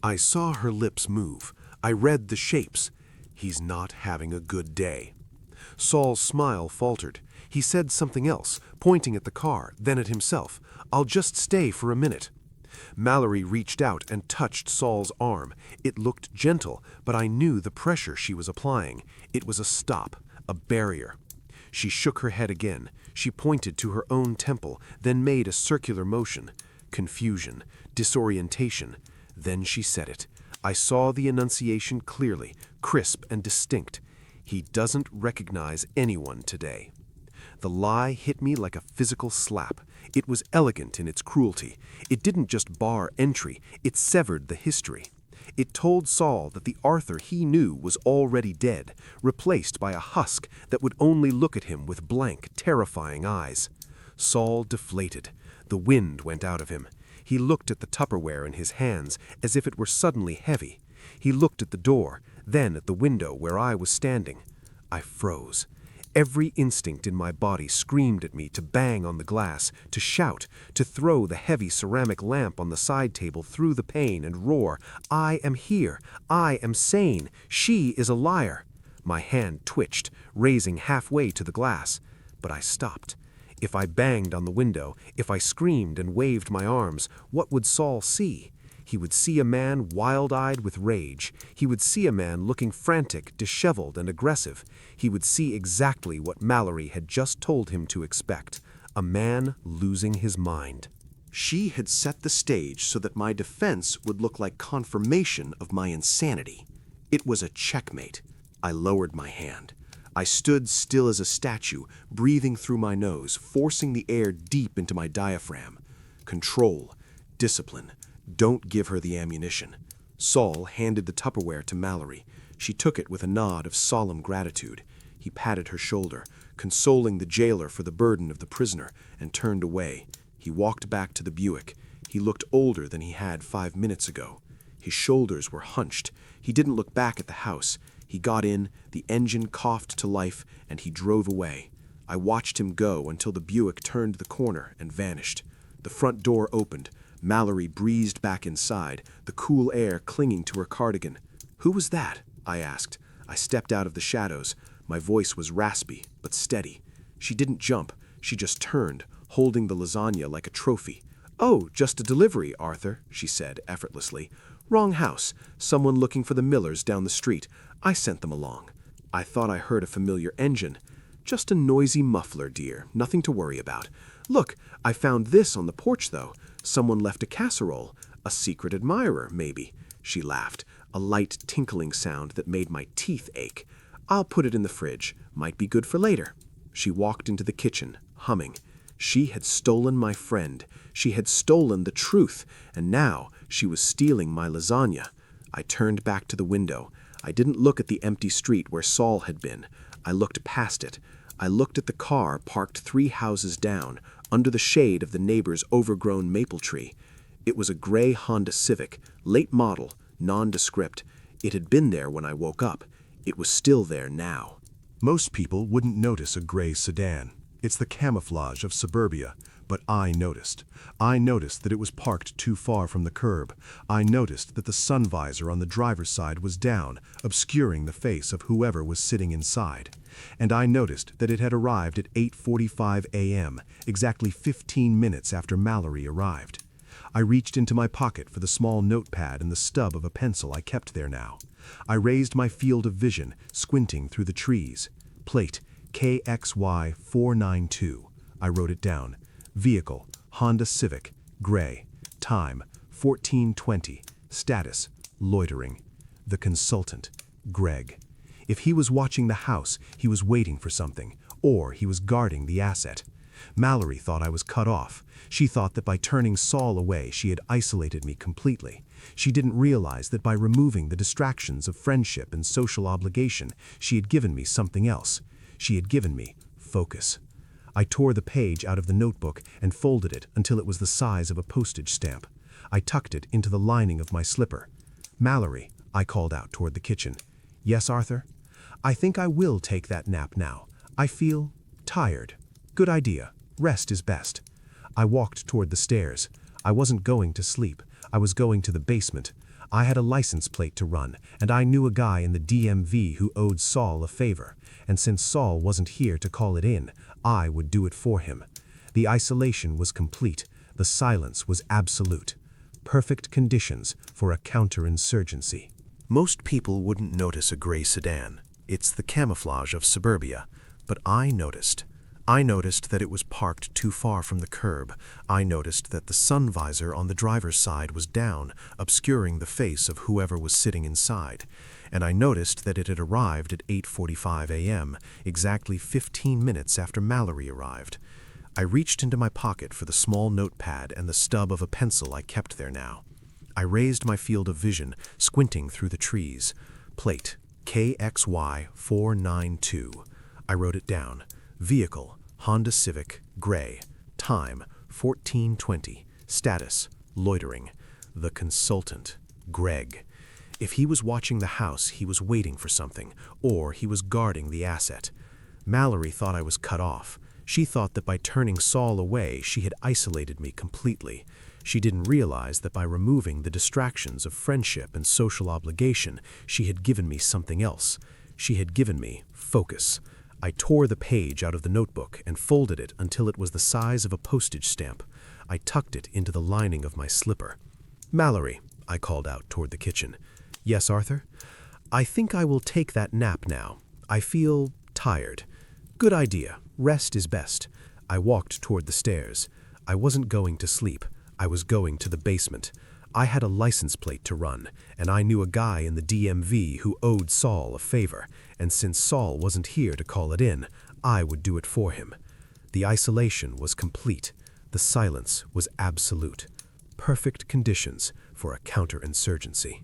I saw her lips move. I read the shapes. He's not having a good day. Saul's smile faltered. He said something else, pointing at the car, then at himself. "I'll just stay for a minute." Mallory reached out and touched Saul's arm. It looked gentle, but I knew the pressure she was applying. It was a stop, a barrier. She shook her head again. She pointed to her own temple, then made a circular motion. Confusion, disorientation. Then she said it. I saw the enunciation clearly, crisp and distinct. He doesn't recognize anyone today. The lie hit me like a physical slap. It was elegant in its cruelty. It didn't just bar entry, it severed the history. It told Saul that the Arthur he knew was already dead, replaced by a husk that would only look at him with blank, terrifying eyes. Saul deflated. The wind went out of him. He looked at the Tupperware in his hands as if it were suddenly heavy. He looked at the door, then at the window where I was standing. I froze. Every instinct in my body screamed at me to bang on the glass, to shout, to throw the heavy ceramic lamp on the side table through the pane and roar, "I am here. I am sane. She is a liar." My hand twitched, raising halfway to the glass, but I stopped. If I banged on the window, if I screamed and waved my arms, what would Saul see? He would see a man wild-eyed with rage. He would see a man looking frantic, disheveled, and aggressive. He would see exactly what Mallory had just told him to expect, a man losing his mind. She had set the stage so that my defense would look like confirmation of my insanity. It was a checkmate. I lowered my hand. I stood still as a statue, breathing through my nose, forcing the air deep into my diaphragm. Control, discipline. Don't give her the ammunition. Saul handed the Tupperware to Mallory. She took it with a nod of solemn gratitude. He patted her shoulder. consoling the jailer for the burden of the prisoner, and turned away. He walked back to the Buick. He looked older than he had 5 minutes ago. His shoulders were hunched. He didn't look back at the house. He got in, the engine coughed to life, and he drove away. I watched him go until the Buick turned the corner and vanished. The front door opened. Mallory breezed back inside, the cool air clinging to her cardigan. "Who was that?" I asked. I stepped out of the shadows. My voice was raspy, but steady. She didn't jump. She just turned, holding the lasagna like a trophy. "Oh, just a delivery, Arthur," she said effortlessly. "Wrong house. Someone looking for the Millers down the street. I sent them along." I thought I heard a familiar engine. "Just a noisy muffler, dear. Nothing to worry about. Look, I found this on the porch, though. Someone left a casserole. A secret admirer, maybe." She laughed, a light tinkling sound that made my teeth ache. "I'll put it in the fridge. Might be good for later." She walked into the kitchen, humming. She had stolen my friend. She had stolen the truth, and now she was stealing my lasagna. I turned back to the window. I didn't look at the empty street where Saul had been. I looked past it. I looked at the car parked 3 houses down, under the shade of the neighbor's overgrown maple tree. It was a gray Honda Civic, late model, nondescript. It had been there when I woke up. It was still there now. Most people wouldn't notice a gray sedan. It's the camouflage of suburbia. But I noticed. I noticed that it was parked too far from the curb. I noticed that the sun visor on the driver's side was down, obscuring the face of whoever was sitting inside. And I noticed that it had arrived at 8:45 a.m., exactly 15 minutes after Mallory arrived. I reached into my pocket for the small notepad and the stub of a pencil I kept there now. I raised my field of vision, squinting through the trees. Plate, KXY 492. I wrote it down. Vehicle, Honda Civic, gray. Time, 14:20. Status, loitering. The consultant, Greg. If he was watching the house, he was waiting for something, or he was guarding the asset. Mallory thought I was cut off. She thought that by turning Saul away, she had isolated me completely. She didn't realize that by removing the distractions of friendship and social obligation, she had given me something else. She had given me focus. I tore the page out of the notebook and folded it until it was the size of a postage stamp. I tucked it into the lining of my slipper. "Mallory," I called out toward the kitchen. "Yes, Arthur? I think I will take that nap now. I feel tired." "Good idea. Rest is best." I walked toward the stairs. I wasn't going to sleep. I was going to the basement. I had a license plate to run, and I knew a guy in the DMV who owed Saul a favor. And since Saul wasn't here to call it in, I would do it for him. The isolation was complete. The silence was absolute. Perfect conditions for a counterinsurgency. Most people wouldn't notice a gray sedan. It's the camouflage of suburbia. But I noticed. I noticed that it was parked too far from the curb. I noticed that the sun visor on the driver's side was down, obscuring the face of whoever was sitting inside. And I noticed that it had arrived at 8:45 a.m., exactly 15 minutes after Mallory arrived. I reached into my pocket for the small notepad and the stub of a pencil I kept there now. I raised my field of vision, squinting through the trees. Plate, KXY 492. I wrote it down. Vehicle, Honda Civic, gray. Time, 14:20. Status, loitering. The consultant, Greg. If he was watching the house, he was waiting for something, or he was guarding the asset. Mallory thought I was cut off. She thought that by turning Saul away, she had isolated me completely. She didn't realize that by removing the distractions of friendship and social obligation, she had given me something else. She had given me focus. I tore the page out of the notebook and folded it until it was the size of a postage stamp. I tucked it into the lining of my slipper. "Mallory," I called out toward the kitchen. "Yes, Arthur? I think I will take that nap now. I feel tired." "Good idea. Rest is best." I walked toward the stairs. I wasn't going to sleep. I was going to the basement. I had a license plate to run, and I knew a guy in the DMV who owed Saul a favor, and since Saul wasn't here to call it in, I would do it for him. The isolation was complete. The silence was absolute. Perfect conditions for a counterinsurgency.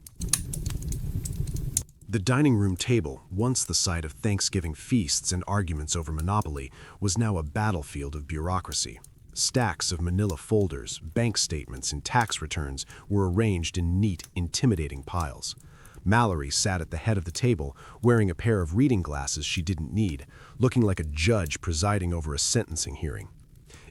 The dining room table, once the site of Thanksgiving feasts and arguments over Monopoly, was now a battlefield of bureaucracy. Stacks of manila folders, bank statements, and tax returns were arranged in neat, intimidating piles. Mallory sat at the head of the table, wearing a pair of reading glasses she didn't need, looking like a judge presiding over a sentencing hearing.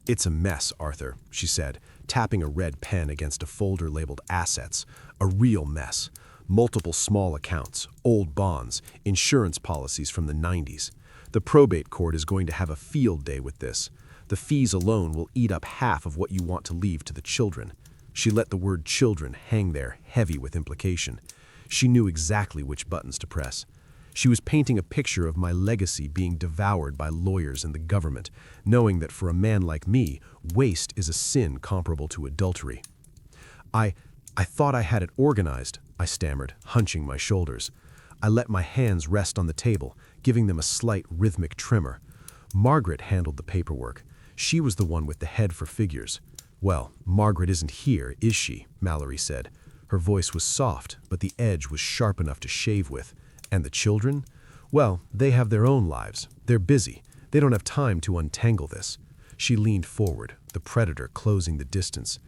"It's a mess, Arthur," she said, tapping a red pen against a folder labeled Assets. "A real mess. Multiple small accounts, old bonds, insurance policies from the 90s. The probate court is going to have a field day with this. The fees alone will eat up half of what you want to leave to the children." She let the word children hang there, heavy with implication. She knew exactly which buttons to press. She was painting a picture of my legacy being devoured by lawyers and the government, knowing that for a man like me, waste is a sin comparable to adultery. I thought I had it organized," I stammered, hunching my shoulders. I let my hands rest on the table, giving them a slight rhythmic tremor. Margaret handled the paperwork. She was the one with the head for figures. "Well, Margaret isn't here, is she?" Mallory said. Her voice was soft, but the edge was sharp enough to shave with. "And the children? Well, they have their own lives. They're busy. They don't have time to untangle this." She leaned forward, the predator closing the distance.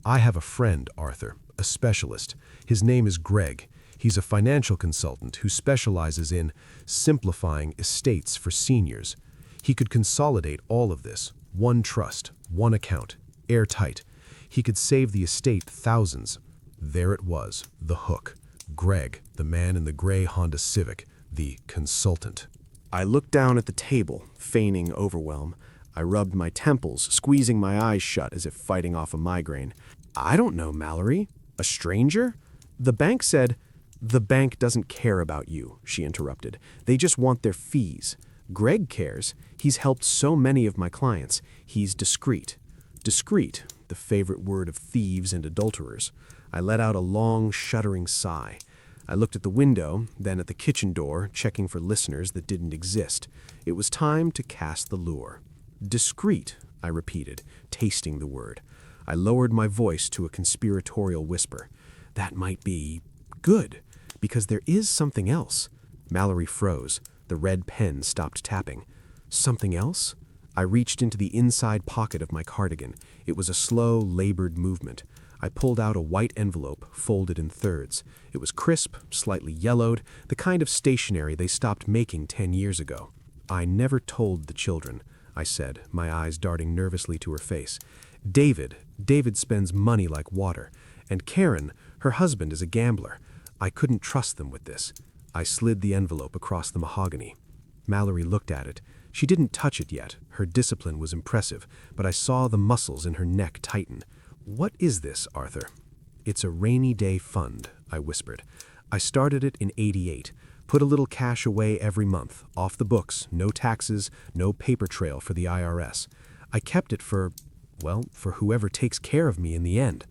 "I have a friend, Arthur, a specialist. His name is Greg. He's a financial consultant who specializes in simplifying estates for seniors. He could consolidate all of this, one trust, one account, airtight. He could save the estate thousands." There it was, the hook. Greg, the man in the gray Honda Civic, the consultant. I looked down at the table, feigning overwhelm. I rubbed my temples, squeezing my eyes shut as if fighting off a migraine. "I don't know, Mallory. A stranger? The bank said—" "The bank doesn't care about you," she interrupted. "They just want their fees. Greg cares. He's helped so many of my clients. He's discreet." Discreet, the favorite word of thieves and adulterers. I let out a long, shuddering sigh. I looked at the window, then at the kitchen door, checking for listeners that didn't exist. It was time to cast the lure. "Discreet," I repeated, tasting the word. I lowered my voice to a conspiratorial whisper. "That might be good, because there is something else." Mallory froze. The red pen stopped tapping. "Something else?" I reached into the inside pocket of my cardigan. It was a slow, labored movement. I pulled out a white envelope, folded in thirds. It was crisp, slightly yellowed, the kind of stationery they stopped making 10 years ago. "I never told the children," I said, my eyes darting nervously to her face. David spends money like water. And Karen, her husband, is a gambler. I couldn't trust them with this." I slid the envelope across the mahogany. Mallory looked at it. She didn't touch it yet. Her discipline was impressive, but I saw the muscles in her neck tighten. "What is this, Arthur?" "It's a rainy day fund," I whispered. "I started it in '88. Put a little cash away every month, off the books, no taxes, no paper trail for the IRS. I kept it for whoever takes care of me in the end.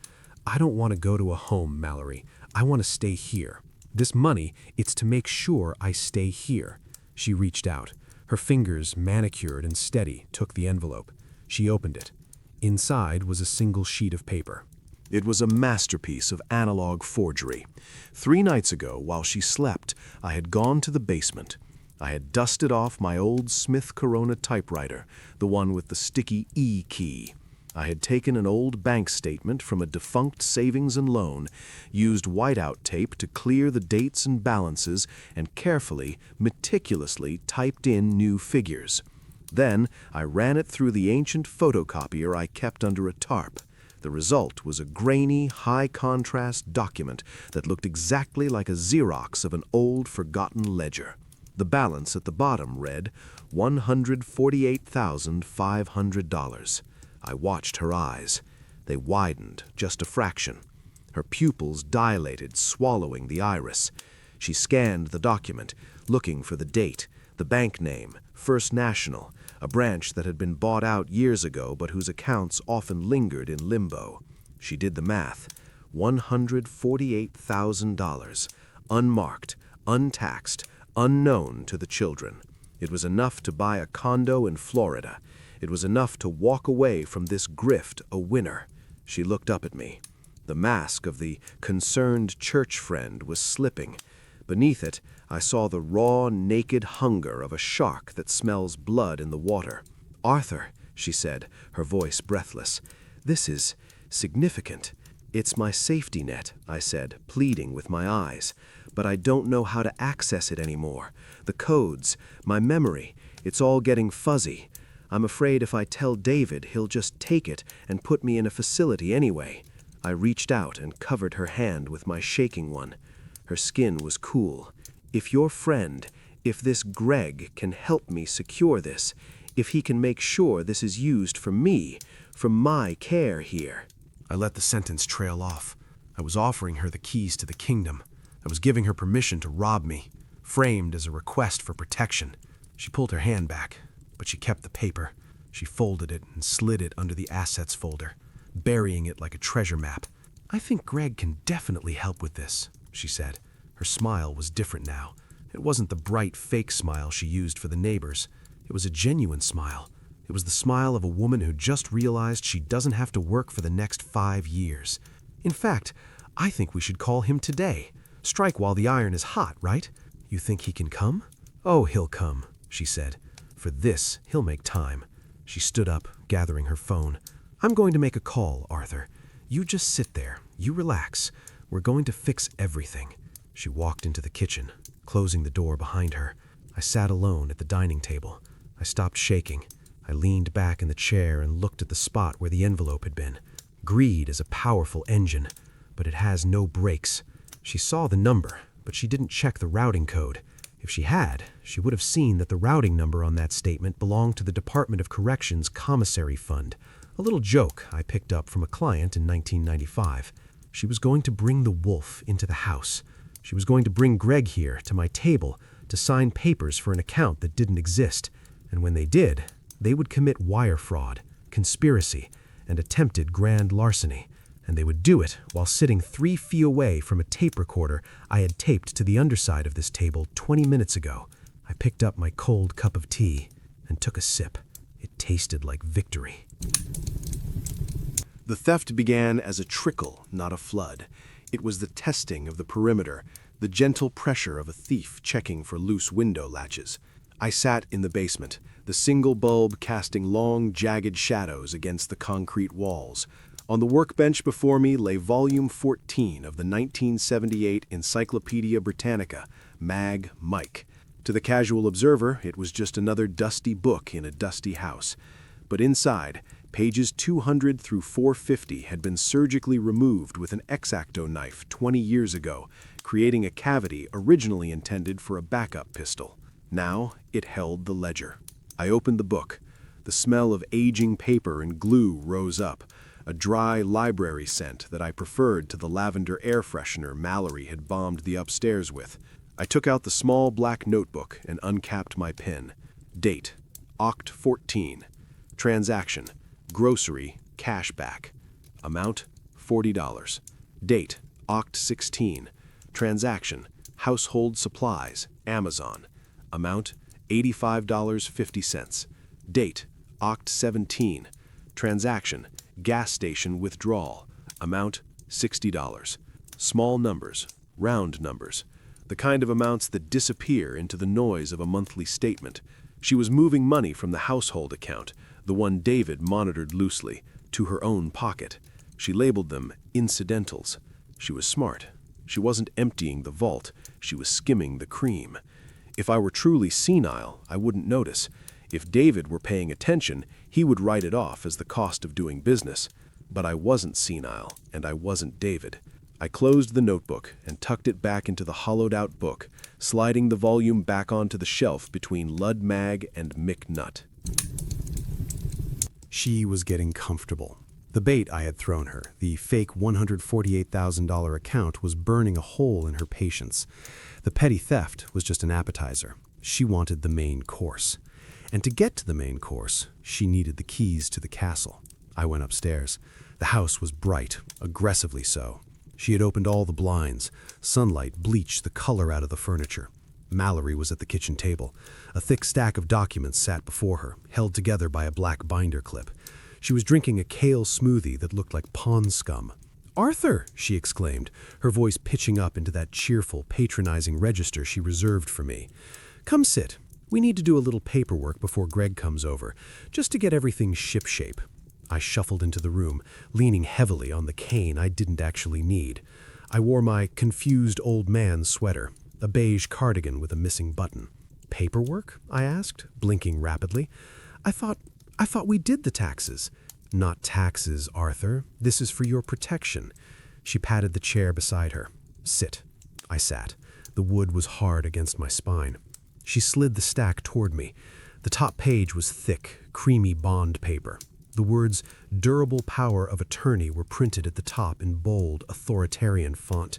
I don't want to go to a home, Mallory. I want to stay here. This money, it's to make sure I stay here." She reached out. Her fingers, manicured and steady, took the envelope. She opened it. Inside was a single sheet of paper. It was a masterpiece of analog forgery. 3 nights ago, while she slept, I had gone to the basement. I had dusted off my old Smith Corona typewriter, the one with the sticky E key. I had taken an old bank statement from a defunct savings and loan, used whiteout tape to clear the dates and balances, and carefully, meticulously typed in new figures. Then I ran it through the ancient photocopier I kept under a tarp. The result was a grainy, high-contrast document that looked exactly like a Xerox of an old, forgotten ledger. The balance at the bottom read $148,500. I watched her eyes. They widened just a fraction. Her pupils dilated, swallowing the iris. She scanned the document, looking for the date, the bank name, First National, a branch that had been bought out years ago but whose accounts often lingered in limbo. She did the math. $148,000, unmarked, untaxed, unknown to the children. It was enough to buy a condo in Florida. It was enough to walk away from this grift a winner. She looked up at me. The mask of the concerned church friend was slipping. Beneath it, I saw the raw, naked hunger of a shark that smells blood in the water. "Arthur," she said, her voice breathless, "this is significant." "It's my safety net," I said, pleading with my eyes. "But I don't know how to access it anymore. The codes, my memory, it's all getting fuzzy. I'm afraid if I tell David, he'll just take it and put me in a facility anyway." I reached out and covered her hand with my shaking one. Her skin was cool. "If your friend, if this Greg can help me secure this, if he can make sure this is used for me, for my care here." I let the sentence trail off. I was offering her the keys to the kingdom. I was giving her permission to rob me, framed as a request for protection. She pulled her hand back, but she kept the paper. She folded it and slid it under the assets folder, burying it like a treasure map. "I think Greg can definitely help with this," she said. Her smile was different now. It wasn't the bright, fake smile she used for the neighbors. It was a genuine smile. It was the smile of a woman who just realized she doesn't have to work for the next 5 years. "In fact, I think we should call him today. Strike while the iron is hot, right? You think he can come?" "Oh, he'll come," she said. "For this, he'll make time." She stood up, gathering her phone. "I'm going to make a call, Arthur. You just sit there. You relax. We're going to fix everything." She walked into the kitchen, closing the door behind her. I sat alone at the dining table. I stopped shaking. I leaned back in the chair and looked at the spot where the envelope had been. Greed is a powerful engine, but it has no brakes. She saw the number, but she didn't check the routing code. If she had, she would have seen that the routing number on that statement belonged to the Department of Corrections Commissary Fund, a little joke I picked up from a client in 1995. She was going to bring the wolf into the house. She was going to bring Greg here to my table to sign papers for an account that didn't exist, and when they did, they would commit wire fraud, conspiracy, and attempted grand larceny, and they would do it while sitting 3 feet away from a tape recorder I had taped to the underside of this table 20 minutes ago. I picked up my cold cup of tea and took a sip. It tasted like victory. The theft began as a trickle, not a flood. It was the testing of the perimeter, the gentle pressure of a thief checking for loose window latches. I sat in the basement, the single bulb casting long, jagged shadows against the concrete walls. On the workbench before me lay volume 14 of the 1978 Encyclopedia Britannica, Mag Mike. To the casual observer, it was just another dusty book in a dusty house. But inside, pages 200 through 450 had been surgically removed with an X-Acto knife 20 years ago, creating a cavity originally intended for a backup pistol. Now, it held the ledger. I opened the book. The smell of aging paper and glue rose up, a dry library scent that I preferred to the lavender air freshener Mallory had bombed the upstairs with. I took out the small black notebook and uncapped my pen. Date, Oct 14. Transaction, grocery, cashback. Amount, $40. Date, Oct 16. Transaction, household supplies, Amazon. Amount, $85.50. Date, Oct 17. Transaction, gas station withdrawal. Amount, $60. Small numbers, round numbers. The kind of amounts that disappear into the noise of a monthly statement. She was moving money from the household account, the one David monitored loosely, to her own pocket. She labeled them incidentals. She was smart. She wasn't emptying the vault. She was skimming the cream. If I were truly senile, I wouldn't notice. If David were paying attention, he would write it off as the cost of doing business. But I wasn't senile, and I wasn't David. I closed the notebook and tucked it back into the hollowed-out book, sliding the volume back onto the shelf between Lud Mag and Mick Nut. She was getting comfortable. The bait I had thrown her, the fake $148,000 account, was burning a hole in her patience. The petty theft was just an appetizer. She wanted the main course. And to get to the main course, she needed the keys to the castle. I went upstairs. The house was bright, aggressively so. She had opened all the blinds. Sunlight bleached the color out of the furniture. Mallory was at the kitchen table. A thick stack of documents sat before her, held together by a black binder clip. She was drinking a kale smoothie that looked like pond scum. "Arthur!" she exclaimed, her voice pitching up into that cheerful, patronizing register she reserved for me. "Come sit. We need to do a little paperwork before Greg comes over, just to get everything shipshape." I shuffled into the room, leaning heavily on the cane I didn't actually need. I wore my confused old man sweater, a beige cardigan with a missing button. "Paperwork?" I asked, blinking rapidly. I thought we did the taxes." "Not taxes, Arthur. This is for your protection." She patted the chair beside her. "Sit." I sat. The wood was hard against my spine. She slid the stack toward me. The top page was thick, creamy bond paper. The words "Durable Power of Attorney" were printed at the top in bold, authoritarian font.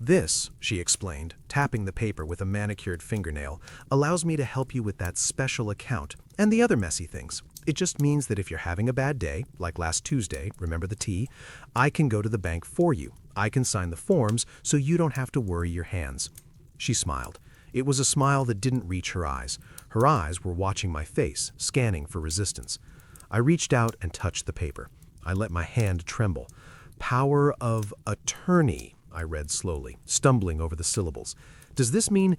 "This," she explained, tapping the paper with a manicured fingernail, "allows me to help you with that special account and the other messy things. It just means that if you're having a bad day, like last Tuesday, remember the tea, I can go to the bank for you. I can sign the forms so you don't have to worry your hands." She smiled. It was a smile that didn't reach her eyes. Her eyes were watching my face, scanning for resistance. I reached out and touched the paper. I let my hand tremble. "Power of attorney," I read slowly, stumbling over the syllables. "Does this mean,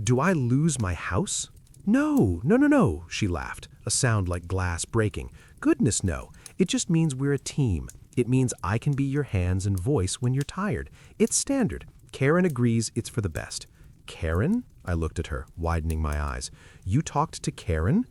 do I lose my house?" No, she laughed, a sound like glass breaking. "Goodness, no. It just means we're a team. It means I can be your hands and voice when you're tired. It's standard. Karen agrees it's for the best." "Karen?" I looked at her, widening my eyes. "You talked to Karen?"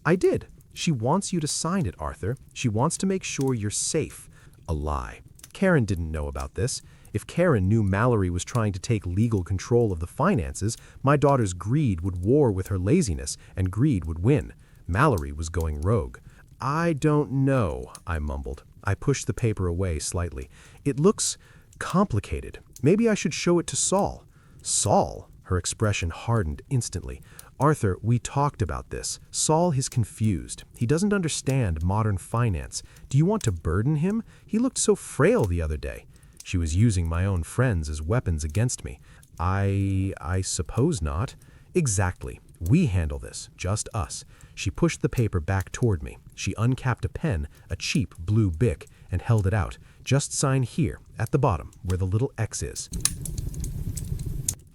"I did. She wants you to sign it, Arthur. She wants to make sure you're safe." A lie. Karen didn't know about this. If Karen knew Mallory was trying to take legal control of the finances, my daughter's greed would war with her laziness, and greed would win. Mallory was going rogue. "I don't know," I mumbled. I pushed the paper away slightly. "It looks complicated. Maybe I should show it to Saul." "Saul?" Her expression hardened instantly. "Arthur, we talked about this. Saul is confused. He doesn't understand modern finance. Do you want to burden him? He looked so frail the other day." She was using my own friends as weapons against me. I suppose not." "Exactly. We handle this, just us." She pushed the paper back toward me. She uncapped a pen, a cheap blue Bic, and held it out. "Just sign here, at the bottom, where the little X is."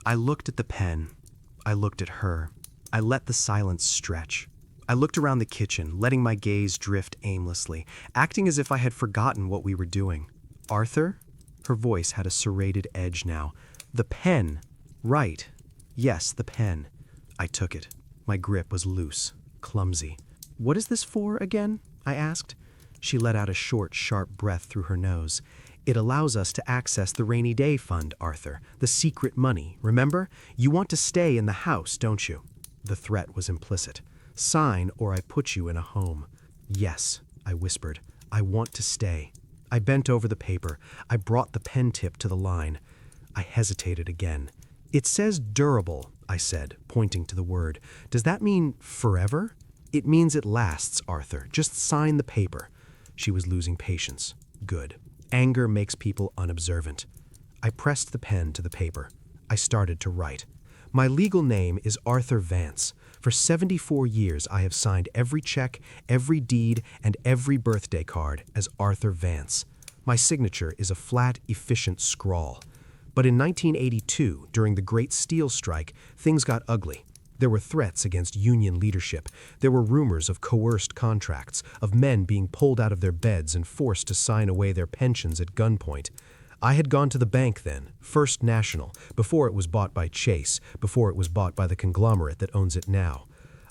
I looked at the pen. I looked at her. I let the silence stretch. I looked around the kitchen, letting my gaze drift aimlessly, acting as if I had forgotten what we were doing. "Arthur?" Her voice had a serrated edge now. "The pen. Right. Yes, the pen." I took it. My grip was loose, clumsy. "What is this for again?" I asked. She let out a short, sharp breath through her nose. "It allows us to access the rainy day fund, Arthur. The secret money, remember? You want to stay in the house, don't you?" The threat was implicit. "Sign or I put you in a home." "Yes," I whispered. "I want to stay." I bent over the paper. I brought the pen tip to the line. I hesitated again. "It says durable," I said, pointing to the word. "Does that mean forever?" "It means it lasts, Arthur. Just sign the paper." She was losing patience. Good. Anger makes people unobservant. I pressed the pen to the paper. I started to write. "My legal name is Arthur Vance. For 74 years I have signed every check, every deed, and every birthday card as Arthur Vance. My signature is a flat, efficient scrawl. But in 1982, during the Great Steel Strike, things got ugly. There were threats against union leadership. There were rumors of coerced contracts, of men being pulled out of their beds and forced to sign away their pensions at gunpoint. I had gone to the bank then, First National, before it was bought by Chase, before it was bought by the conglomerate that owns it now.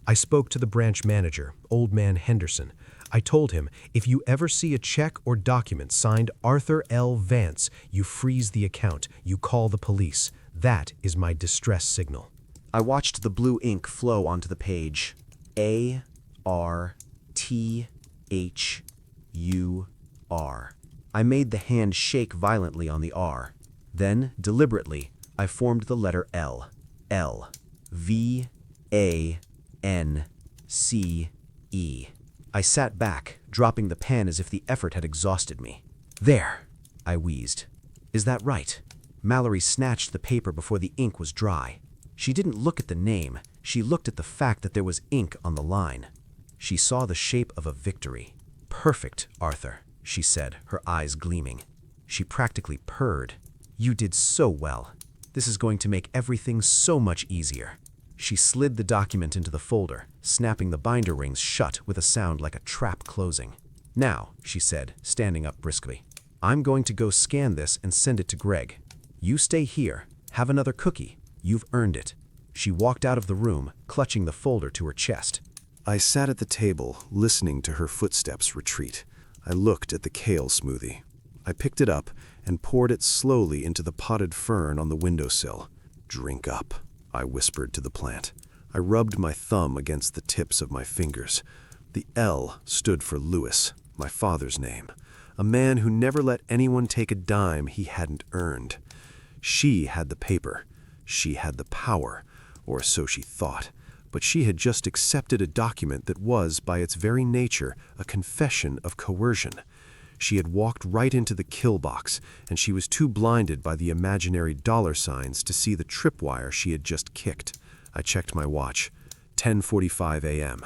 I spoke to the branch manager, Old Man Henderson. I told him, if you ever see a check or document signed Arthur L. Vance, you freeze the account, you call the police. That is my distress signal. I watched the blue ink flow onto the page. A-R-T-H-U-R. I made the hand shake violently on the R. Then, deliberately, I formed the letter L. L. V-A-N-C-E. I sat back, dropping the pen as if the effort had exhausted me. "There," I wheezed. "Is that right?" Mallory snatched the paper before the ink was dry. She didn't look at the name. She looked at the fact that there was ink on the line. She saw the shape of a victory. "Perfect, Arthur." she said, her eyes gleaming. She practically purred. "You did so well. This is going to make everything so much easier." She slid the document into the folder, snapping the binder rings shut with a sound like a trap closing. "Now," she said, standing up briskly, "I'm going to go scan this and send it to Greg. You stay here. Have another cookie. You've earned it." She walked out of the room, clutching the folder to her chest. I sat at the table, listening to her footsteps retreat. I looked at the kale smoothie. I picked it up and poured it slowly into the potted fern on the windowsill. "Drink up," I whispered to the plant. I rubbed my thumb against the tips of my fingers. The L stood for Louis, my father's name, a man who never let anyone take a dime he hadn't earned. She had the paper. She had the power, or so she thought, but she had just accepted a document that was, by its very nature, a confession of coercion. She had walked right into the kill box, and she was too blinded by the imaginary dollar signs to see the tripwire she had just kicked. I checked my watch. 10:45 a.m.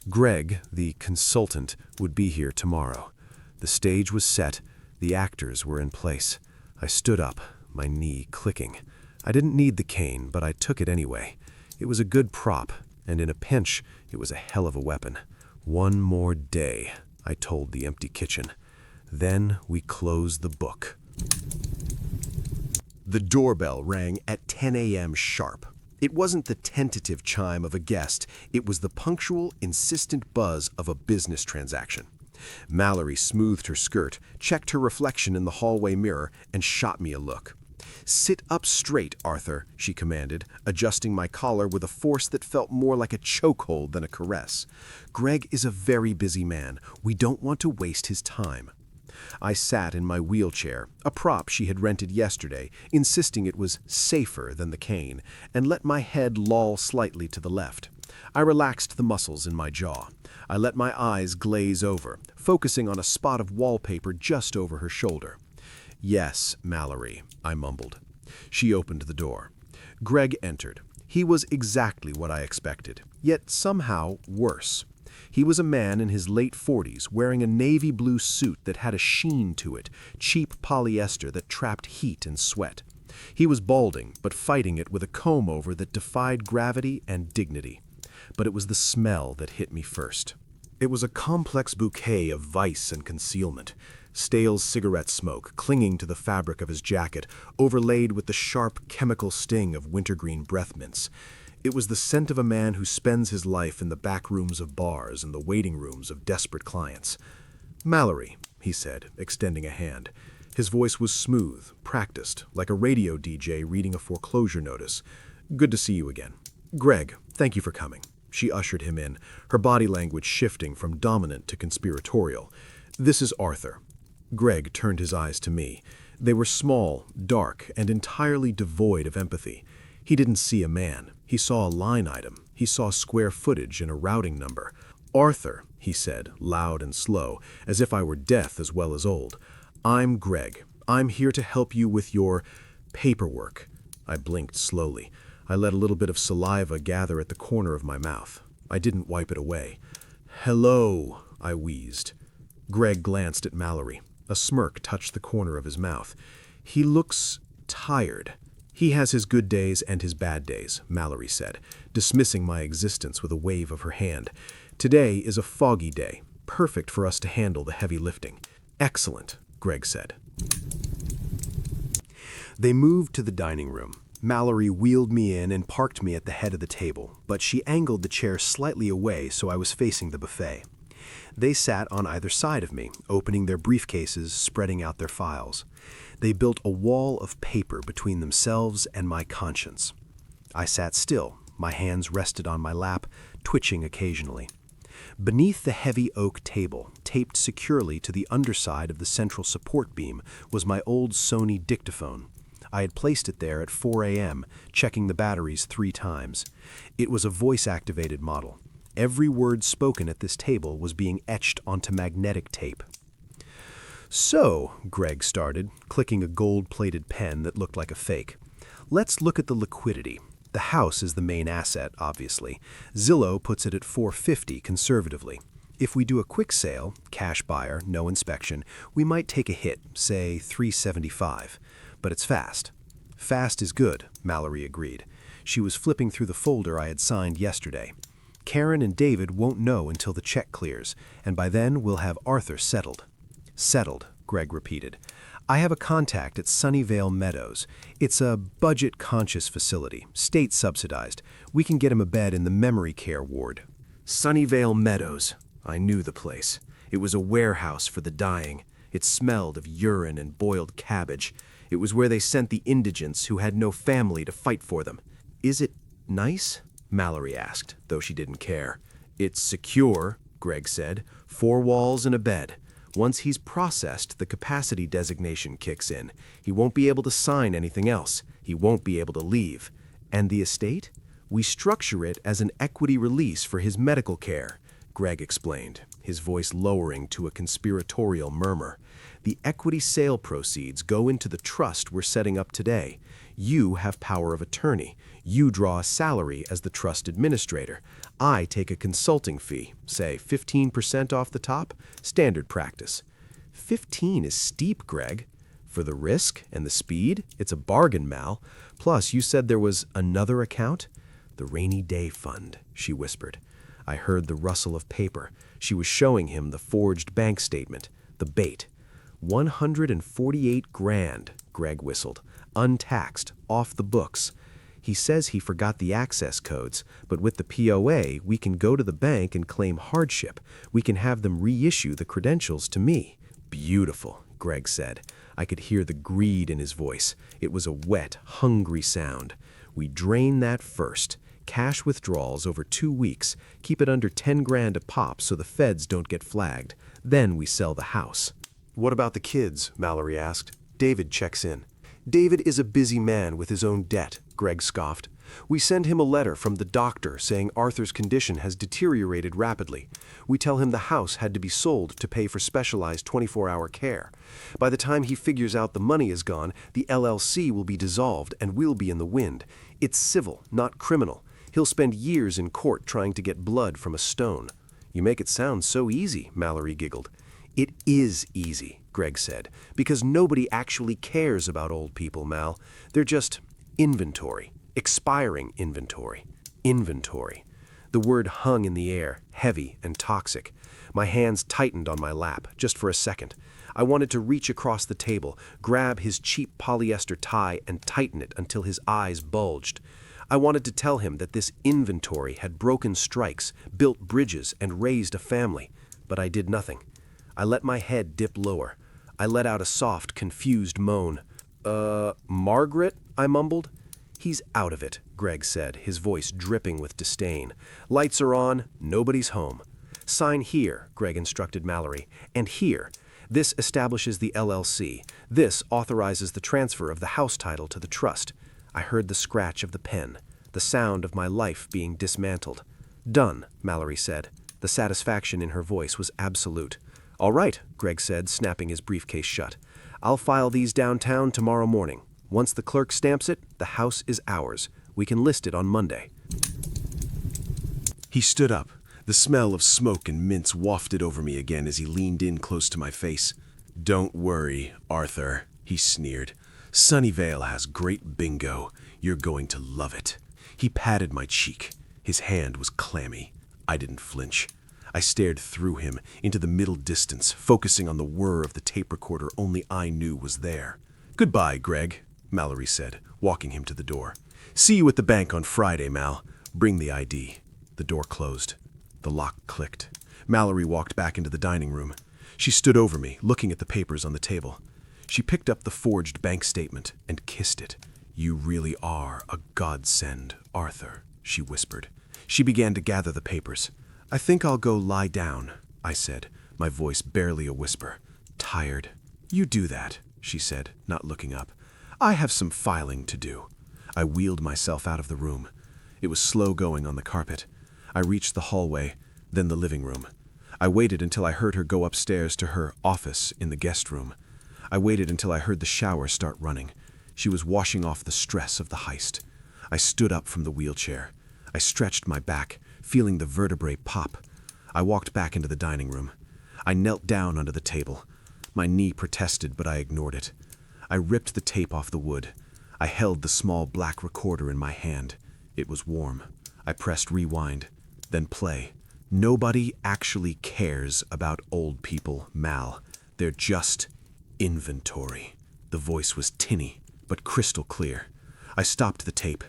Greg, the consultant, would be here tomorrow. The stage was set. The actors were in place. I stood up, my knee clicking. I didn't need the cane, but I took it anyway. It was a good prop, and in a pinch, it was a hell of a weapon. One more day, I told the empty kitchen. Then we closed the book. The doorbell rang at 10 a.m. sharp. It wasn't the tentative chime of a guest. It was the punctual, insistent buzz of a business transaction. Mallory smoothed her skirt, checked her reflection in the hallway mirror, and shot me a look. "Sit up straight, Arthur," she commanded, adjusting my collar with a force that felt more like a chokehold than a caress. "Greg is a very busy man. We don't want to waste his time." I sat in my wheelchair, a prop she had rented yesterday, insisting it was safer than the cane, and let my head loll slightly to the left. I relaxed the muscles in my jaw. I let my eyes glaze over, focusing on a spot of wallpaper just over her shoulder. "Yes, Mallory," I mumbled. She opened the door. Greg entered. He was exactly what I expected, yet somehow worse. He was a man in his late 40s, wearing a navy blue suit that had a sheen to it, cheap polyester that trapped heat and sweat. He was balding, but fighting it with a comb-over that defied gravity and dignity. But it was the smell that hit me first. It was a complex bouquet of vice and concealment. Stale cigarette smoke clinging to the fabric of his jacket, overlaid with the sharp chemical sting of wintergreen breath mints. It was the scent of a man who spends his life in the back rooms of bars and the waiting rooms of desperate clients. "Mallory," he said, extending a hand. His voice was smooth, practiced, like a radio DJ reading a foreclosure notice. "Good to see you again. Greg, thank you for coming." She ushered him in, her body language shifting from dominant to conspiratorial. "This is Arthur." Greg turned his eyes to me. They were small, dark, and entirely devoid of empathy. He didn't see a man. He saw a line item. He saw square footage and a routing number. "Arthur," he said, loud and slow, as if I were deaf as well as old. "I'm Greg. I'm here to help you with your paperwork." I blinked slowly. I let a little bit of saliva gather at the corner of my mouth. I didn't wipe it away. "Hello," I wheezed. Greg glanced at Mallory. A smirk touched the corner of his mouth. "He looks tired." "He has his good days and his bad days," Mallory said, dismissing my existence with a wave of her hand. "Today is a foggy day, perfect for us to handle the heavy lifting." "Excellent," Greg said. They moved to the dining room. Mallory wheeled me in and parked me at the head of the table, but she angled the chair slightly away so I was facing the buffet. They sat on either side of me, opening their briefcases, spreading out their files. They built a wall of paper between themselves and my conscience. I sat still, my hands rested on my lap, twitching occasionally. Beneath the heavy oak table, taped securely to the underside of the central support beam, was my old Sony dictaphone. I had placed it there at 4 a.m., checking the batteries 3 times. It was a voice-activated model. Every word spoken at this table was being etched onto magnetic tape. "So," Greg started, clicking a gold-plated pen that looked like a fake, "let's look at the liquidity. The house is the main asset, obviously. Zillow puts it at $450 conservatively. If we do a quick sale, cash buyer, no inspection, we might take a hit, say $375. But it's fast. Fast is good, Mallory agreed. She was flipping through the folder I had signed yesterday. Karen and David won't know until the check clears, and by then we'll have Arthur settled. Settled, Greg repeated. I have a contact at Sunnyvale Meadows. It's a budget-conscious facility, state-subsidized. We can get him a bed in the memory care ward. Sunnyvale Meadows. I knew the place. It was a warehouse for the dying. It smelled of urine and boiled cabbage. It was where they sent the indigents who had no family to fight for them. Is it nice? Mallory asked, though she didn't care. It's secure, Greg said. 4 walls and a bed. Once he's processed, the capacity designation kicks in. He won't be able to sign anything else. He won't be able to leave. And the estate? We structure it as an equity release for his medical care, Greg explained, his voice lowering to a conspiratorial murmur. The equity sale proceeds go into the trust we're setting up today. You have power of attorney. You draw a salary as the trust administrator. I take a consulting fee, say 15% off the top, standard practice. 15 is steep, Greg. For the risk and the speed, it's a bargain, Mal. Plus, you said there was another account? The rainy day fund, she whispered. I heard the rustle of paper. She was showing him the forged bank statement, the bait. 148 grand, Greg whistled. Untaxed, off the books. He says he forgot the access codes, but with the POA, we can go to the bank and claim hardship. We can have them reissue the credentials to me. Beautiful, Greg said. I could hear the greed in his voice. It was a wet, hungry sound. We drain that first. Cash withdrawals over 2 weeks. Keep it under 10 grand a pop so the feds don't get flagged. Then we sell the house. What about the kids? Mallory asked. David checks in. David is a busy man with his own debt, Greg scoffed. We send him a letter from the doctor saying Arthur's condition has deteriorated rapidly. We tell him the house had to be sold to pay for specialized 24-hour care. By the time he figures out the money is gone, the LLC will be dissolved and we'll be in the wind. It's civil, not criminal. He'll spend years in court trying to get blood from a stone. You make it sound so easy, Mallory giggled. It is easy, Greg said, because nobody actually cares about old people, Mal. They're just inventory, expiring inventory. Inventory. The word hung in the air, heavy and toxic. My hands tightened on my lap, just for a second. I wanted to reach across the table, grab his cheap polyester tie and tighten it until his eyes bulged. I wanted to tell him that this inventory had broken strikes, built bridges, and raised a family, but I did nothing. I let my head dip lower. I let out a soft, confused moan. Margaret? I mumbled. He's out of it, Greg said, his voice dripping with disdain. Lights are on, nobody's home. Sign here, Greg instructed Mallory, and here. This establishes the LLC. This authorizes the transfer of the house title to the trust. I heard the scratch of the pen, the sound of my life being dismantled. Done, Mallory said. The satisfaction in her voice was absolute. All right, Greg said, snapping his briefcase shut. I'll file these downtown tomorrow morning. Once the clerk stamps it, the house is ours. We can list it on Monday. He stood up. The smell of smoke and mints wafted over me again as he leaned in close to my face. Don't worry, Arthur, he sneered. Sunnyvale has great bingo. You're going to love it. He patted my cheek. His hand was clammy. I didn't flinch. I stared through him into the middle distance, focusing on the whir of the tape recorder only I knew was there. Goodbye, Greg, Mallory said, walking him to the door. See you at the bank on Friday, Mal. Bring the ID. The door closed. The lock clicked. Mallory walked back into the dining room. She stood over me, looking at the papers on the table. She picked up the forged bank statement and kissed it. You really are a godsend, Arthur, she whispered. She began to gather the papers. I think I'll go lie down, I said, my voice barely a whisper. Tired. You do that, she said, not looking up. I have some filing to do. I wheeled myself out of the room. It was slow going on the carpet. I reached the hallway, then the living room. I waited until I heard her go upstairs to her office in the guest room. I waited until I heard the shower start running. She was washing off the stress of the heist. I stood up from the wheelchair. I stretched my back, feeling the vertebrae pop. I walked back into the dining room. I knelt down under the table. My knee protested, but I ignored it. I ripped the tape off the wood. I held the small black recorder in my hand. It was warm. I pressed rewind, then play. Nobody actually cares about old people, Mal. They're just inventory. The voice was tinny, but crystal clear. I stopped the tape.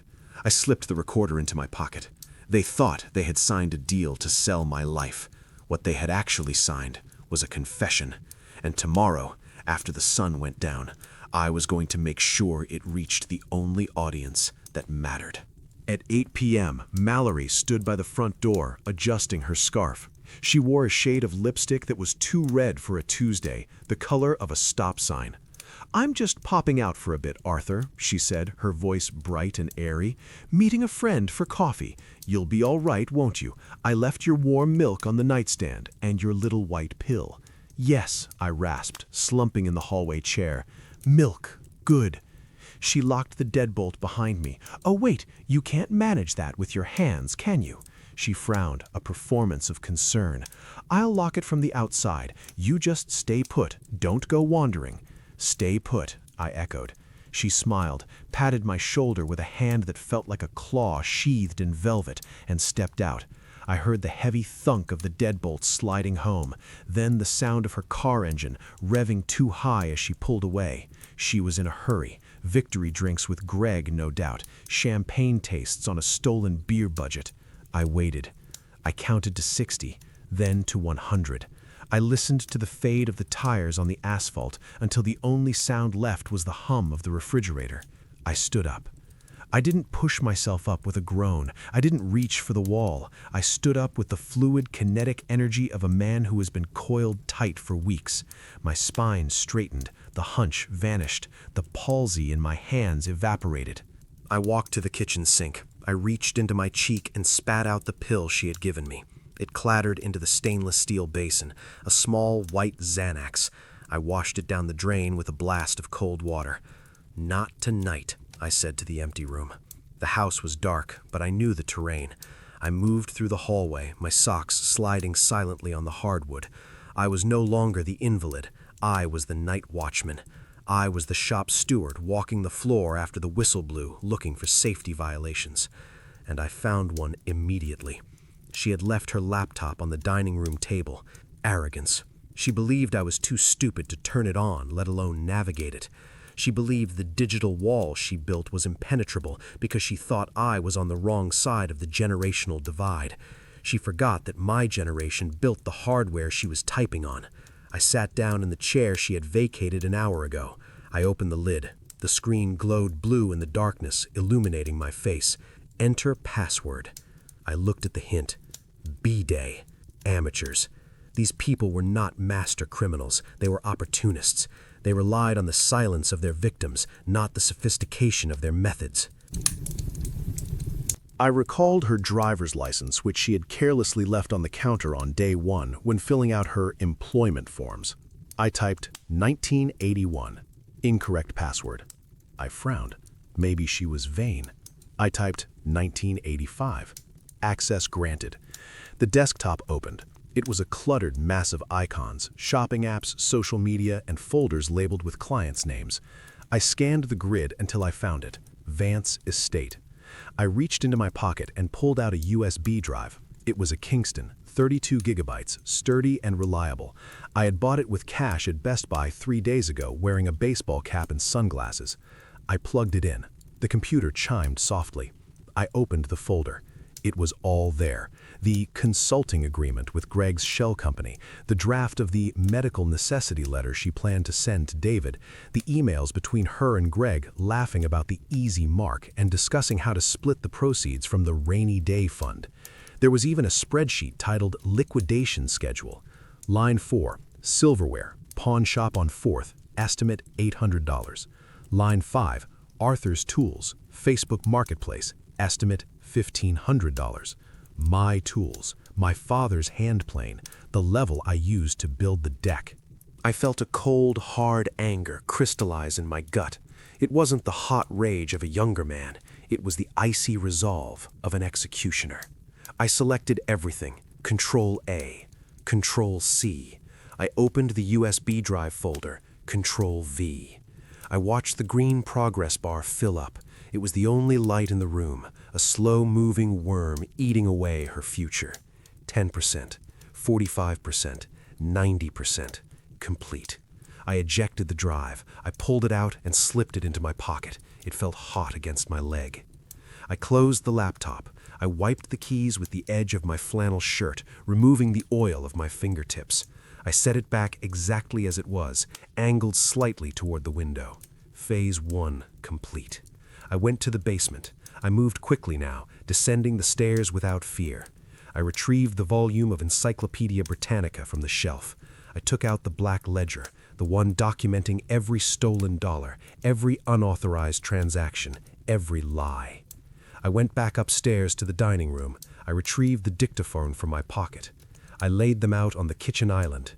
I slipped the recorder into my pocket. They thought they had signed a deal to sell my life. What they had actually signed was a confession. And tomorrow, after the sun went down, I was going to make sure it reached the only audience that mattered. At 8 p.m., Mallory stood by the front door, adjusting her scarf. She wore a shade of lipstick that was too red for a Tuesday, the color of a stop sign. "I'm just popping out for a bit, Arthur," she said, her voice bright and airy. "Meeting a friend for coffee. You'll be all right, won't you? I left your warm milk on the nightstand, and your little white pill." "Yes," I rasped, slumping in the hallway chair. "Milk. Good." She locked the deadbolt behind me. "Oh, wait, you can't manage that with your hands, can you?" She frowned, a performance of concern. "I'll lock it from the outside. You just stay put. Don't go wandering." "Stay put," I echoed. She smiled, patted my shoulder with a hand that felt like a claw sheathed in velvet, and stepped out. I heard the heavy thunk of the deadbolt sliding home, then the sound of her car engine revving too high as she pulled away. She was in a hurry. Victory drinks with Greg, no doubt. Champagne tastes on a stolen beer budget. I waited. I counted to 60, then to 100. I listened to the fade of the tires on the asphalt until the only sound left was the hum of the refrigerator. I stood up. I didn't push myself up with a groan. I didn't reach for the wall. I stood up with the fluid, kinetic energy of a man who has been coiled tight for weeks. My spine straightened. The hunch vanished. The palsy in my hands evaporated. I walked to the kitchen sink. I reached into my cheek and spat out the pill she had given me. It clattered into the stainless steel basin, a small white Xanax. I washed it down the drain with a blast of cold water. "Not tonight," I said to the empty room. The house was dark, but I knew the terrain. I moved through the hallway, my socks sliding silently on the hardwood. I was no longer the invalid. I was the night watchman. I was the shop steward walking the floor after the whistle blew, looking for safety violations. And I found one immediately. She had left her laptop on the dining room table. Arrogance. She believed I was too stupid to turn it on, let alone navigate it. She believed the digital wall she built was impenetrable because she thought I was on the wrong side of the generational divide. She forgot that my generation built the hardware she was typing on. I sat down in the chair she had vacated an hour ago. I opened the lid. The screen glowed blue in the darkness, illuminating my face. Enter password. I looked at the hint. B-Day. Amateurs. These people were not master criminals. They were opportunists. They relied on the silence of their victims, not the sophistication of their methods. I recalled her driver's license, which she had carelessly left on the counter on day one when filling out her employment forms. I typed 1981. Incorrect password. I frowned. Maybe she was vain. I typed 1985. Access granted. The desktop opened. It was a cluttered mass of icons, shopping apps, social media, and folders labeled with clients' names. I scanned the grid until I found it. Vance Estate. I reached into my pocket and pulled out a USB drive. It was a Kingston, 32 gigabytes, sturdy and reliable. I had bought it with cash at Best Buy 3 days ago, wearing a baseball cap and sunglasses. I plugged it in. The computer chimed softly. I opened the folder. It was all there. The consulting agreement with Greg's shell company, the draft of the medical necessity letter she planned to send to David, the emails between her and Greg laughing about the easy mark and discussing how to split the proceeds from the rainy day fund. There was even a spreadsheet titled Liquidation Schedule. Line 4, Silverware, Pawn Shop on 4th, estimate $800. Line 5, Arthur's Tools, Facebook Marketplace, estimate $1,500. My tools, my father's hand plane, the level I used to build the deck. I felt a cold, hard anger crystallize in my gut. It wasn't the hot rage of a younger man. It was the icy resolve of an executioner. I selected everything. Control A. Control C. I opened the USB drive folder. Control V. I watched the green progress bar fill up. It was the only light in the room, a slow-moving worm eating away her future. 10%, 45%, 90%. Complete. I ejected the drive. I pulled it out and slipped it into my pocket. It felt hot against my leg. I closed the laptop. I wiped the keys with the edge of my flannel shirt, removing the oil of my fingertips. I set it back exactly as it was, angled slightly toward the window. Phase 1 complete. I went to the basement. I moved quickly now, descending the stairs without fear. I retrieved the volume of Encyclopedia Britannica from the shelf. I took out the black ledger, the one documenting every stolen dollar, every unauthorized transaction, every lie. I went back upstairs to the dining room. I retrieved the dictaphone from my pocket. I laid them out on the kitchen island.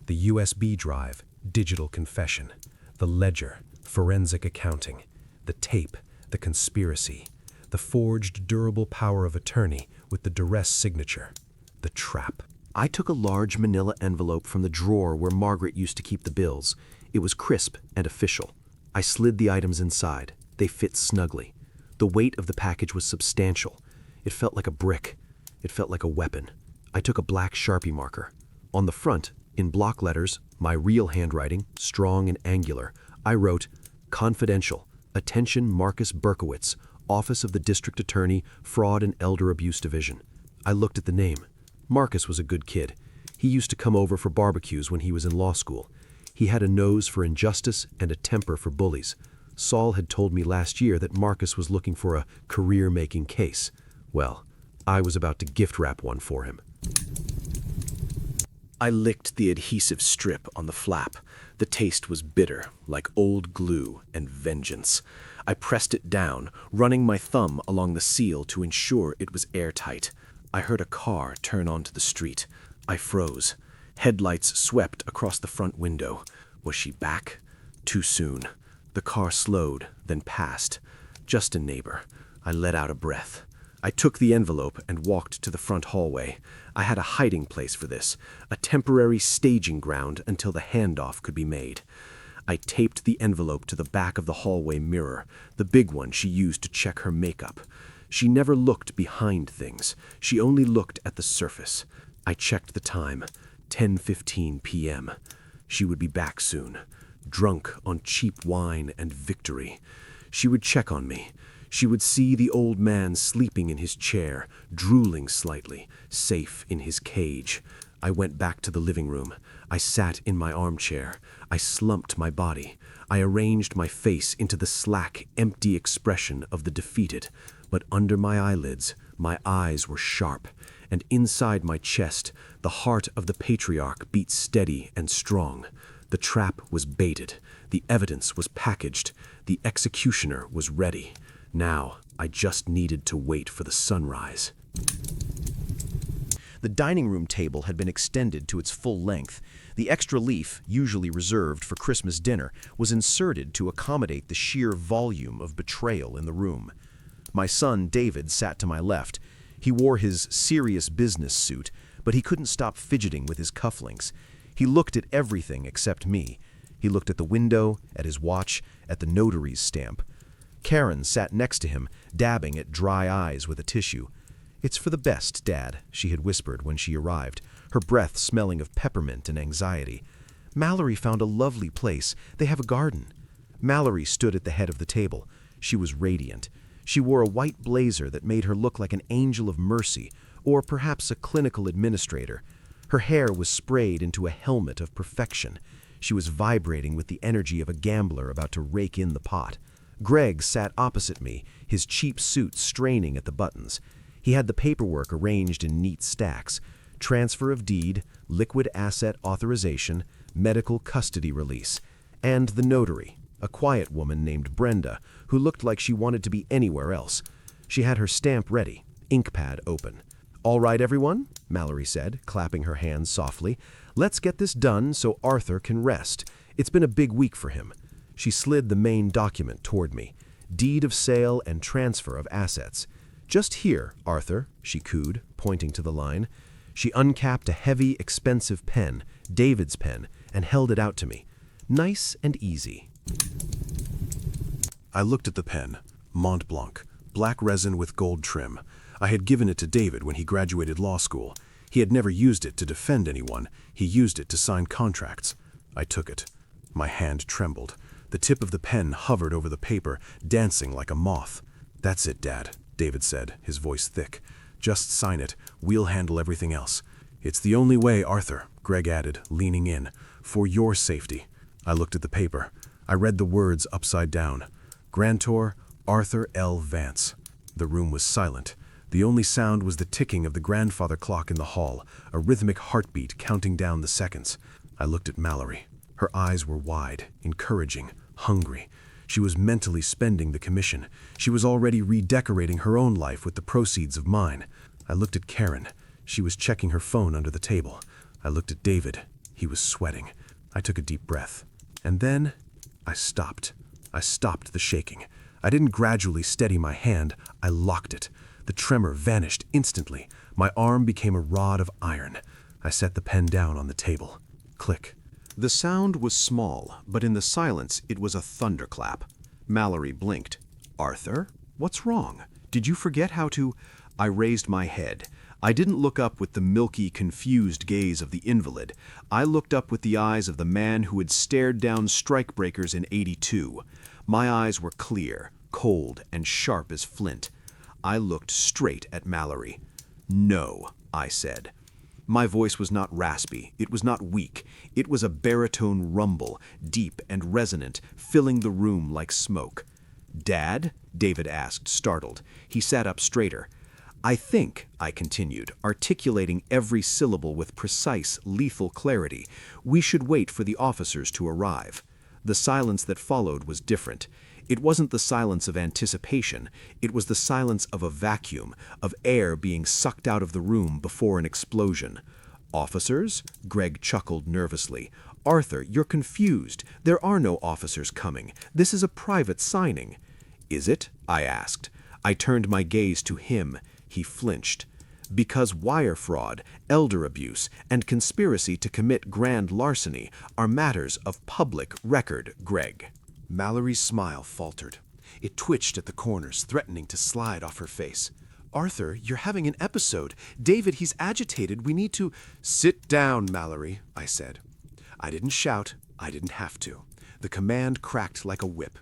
The USB drive, digital confession. The ledger, forensic accounting. The tape, the conspiracy. The forged durable power of attorney with the duress signature. The trap. I took a large manila envelope from the drawer where Margaret used to keep the bills. It was crisp and official. I slid the items inside. They fit snugly. The weight of the package was substantial. It felt like a brick. It felt like a weapon. I took a black Sharpie marker. On the front, in block letters, my real handwriting, strong and angular, I wrote, "Confidential. Attention Marcus Berkowitz, Office of the District Attorney, Fraud and Elder Abuse Division." I looked at the name. Marcus was a good kid. He used to come over for barbecues when he was in law school. He had a nose for injustice and a temper for bullies. Saul had told me last year that Marcus was looking for a career-making case. Well, I was about to gift wrap one for him. I licked the adhesive strip on the flap. The taste was bitter, like old glue and vengeance. I pressed it down, running my thumb along the seal to ensure it was airtight. I heard a car turn onto the street. I froze. Headlights swept across the front window. Was she back? Too soon. The car slowed, then passed. Just a neighbor. I let out a breath. I took the envelope and walked to the front hallway. I had a hiding place for this, a temporary staging ground until the handoff could be made. I taped the envelope to the back of the hallway mirror, the big one she used to check her makeup. She never looked behind things. She only looked at the surface. I checked the time, 10:15 p.m. She would be back soon, drunk on cheap wine and victory. She would check on me. She would see the old man sleeping in his chair, drooling slightly, safe in his cage. I went back to the living room. I sat in my armchair. I slumped my body. I arranged my face into the slack, empty expression of the defeated. But under my eyelids, my eyes were sharp, and inside my chest, the heart of the patriarch beat steady and strong. The trap was baited. The evidence was packaged. The executioner was ready. Now, I just needed to wait for the sunrise. The dining room table had been extended to its full length. The extra leaf, usually reserved for Christmas dinner, was inserted to accommodate the sheer volume of betrayal in the room. My son, David, sat to my left. He wore his serious business suit, but he couldn't stop fidgeting with his cufflinks. He looked at everything except me. He looked at the window, at his watch, at the notary's stamp. Karen sat next to him, dabbing at dry eyes with a tissue. "It's for the best, Dad," she had whispered when she arrived, her breath smelling of peppermint and anxiety. "Mallory found a lovely place. They have a garden." Mallory stood at the head of the table. She was radiant. She wore a white blazer that made her look like an angel of mercy, or perhaps a clinical administrator. Her hair was sprayed into a helmet of perfection. She was vibrating with the energy of a gambler about to rake in the pot. Greg sat opposite me, his cheap suit straining at the buttons. He had the paperwork arranged in neat stacks: transfer of deed, liquid asset authorization, medical custody release, and the notary, a quiet woman named Brenda, who looked like she wanted to be anywhere else. She had her stamp ready, ink pad open. "All right, everyone," Mallory said, clapping her hands softly. "Let's get this done so Arthur can rest. It's been a big week for him." She slid the main document toward me. Deed of sale and transfer of assets. "Just here, Arthur," she cooed, pointing to the line. She uncapped a heavy, expensive pen, David's pen, and held it out to me. Nice and easy. I looked at the pen. Mont Blanc, black resin with gold trim. I had given it to David when he graduated law school. He had never used it to defend anyone. He used it to sign contracts. I took it. My hand trembled. The tip of the pen hovered over the paper, dancing like a moth. "That's it, Dad," David said, his voice thick. "Just sign it. We'll handle everything else." "It's the only way, Arthur," Greg added, leaning in. "For your safety." I looked at the paper. I read the words upside down. Grantor, Arthur L. Vance. The room was silent. The only sound was the ticking of the grandfather clock in the hall, a rhythmic heartbeat counting down the seconds. I looked at Mallory. Her eyes were wide, encouraging, hungry. She was mentally spending the commission. She was already redecorating her own life with the proceeds of mine. I looked at Karen. She was checking her phone under the table. I looked at David. He was sweating. I took a deep breath. And then I stopped. I stopped the shaking. I didn't gradually steady my hand. I locked it. The tremor vanished instantly. My arm became a rod of iron. I set the pen down on the table. Click. The sound was small, but in the silence it was a thunderclap. Mallory blinked. "Arthur, what's wrong? Did you forget how to—" I raised my head. I didn't look up with the milky, confused gaze of the invalid. I looked up with the eyes of the man who had stared down strikebreakers in '82. My eyes were clear, cold, and sharp as flint. I looked straight at Mallory. "No," I said. My voice was not raspy, it was not weak. It was a baritone rumble, deep and resonant, filling the room like smoke. "Dad?" David asked, startled. He sat up straighter. "I think," I continued, articulating every syllable with precise, lethal clarity, "we should wait for the officers to arrive." The silence that followed was different. It wasn't the silence of anticipation. It was the silence of a vacuum, of air being sucked out of the room before an explosion. "Officers?" Greg chuckled nervously. "Arthur, you're confused. There are no officers coming. This is a private signing." "Is it?" I asked. I turned my gaze to him. He flinched. "Because wire fraud, elder abuse, and conspiracy to commit grand larceny are matters of public record, Greg." Mallory's smile faltered. It twitched at the corners, threatening to slide off her face. "Arthur, you're having an episode. David, he's agitated. We need to—" "Sit down, Mallory," I said. I didn't shout. I didn't have to. The command cracked like a whip.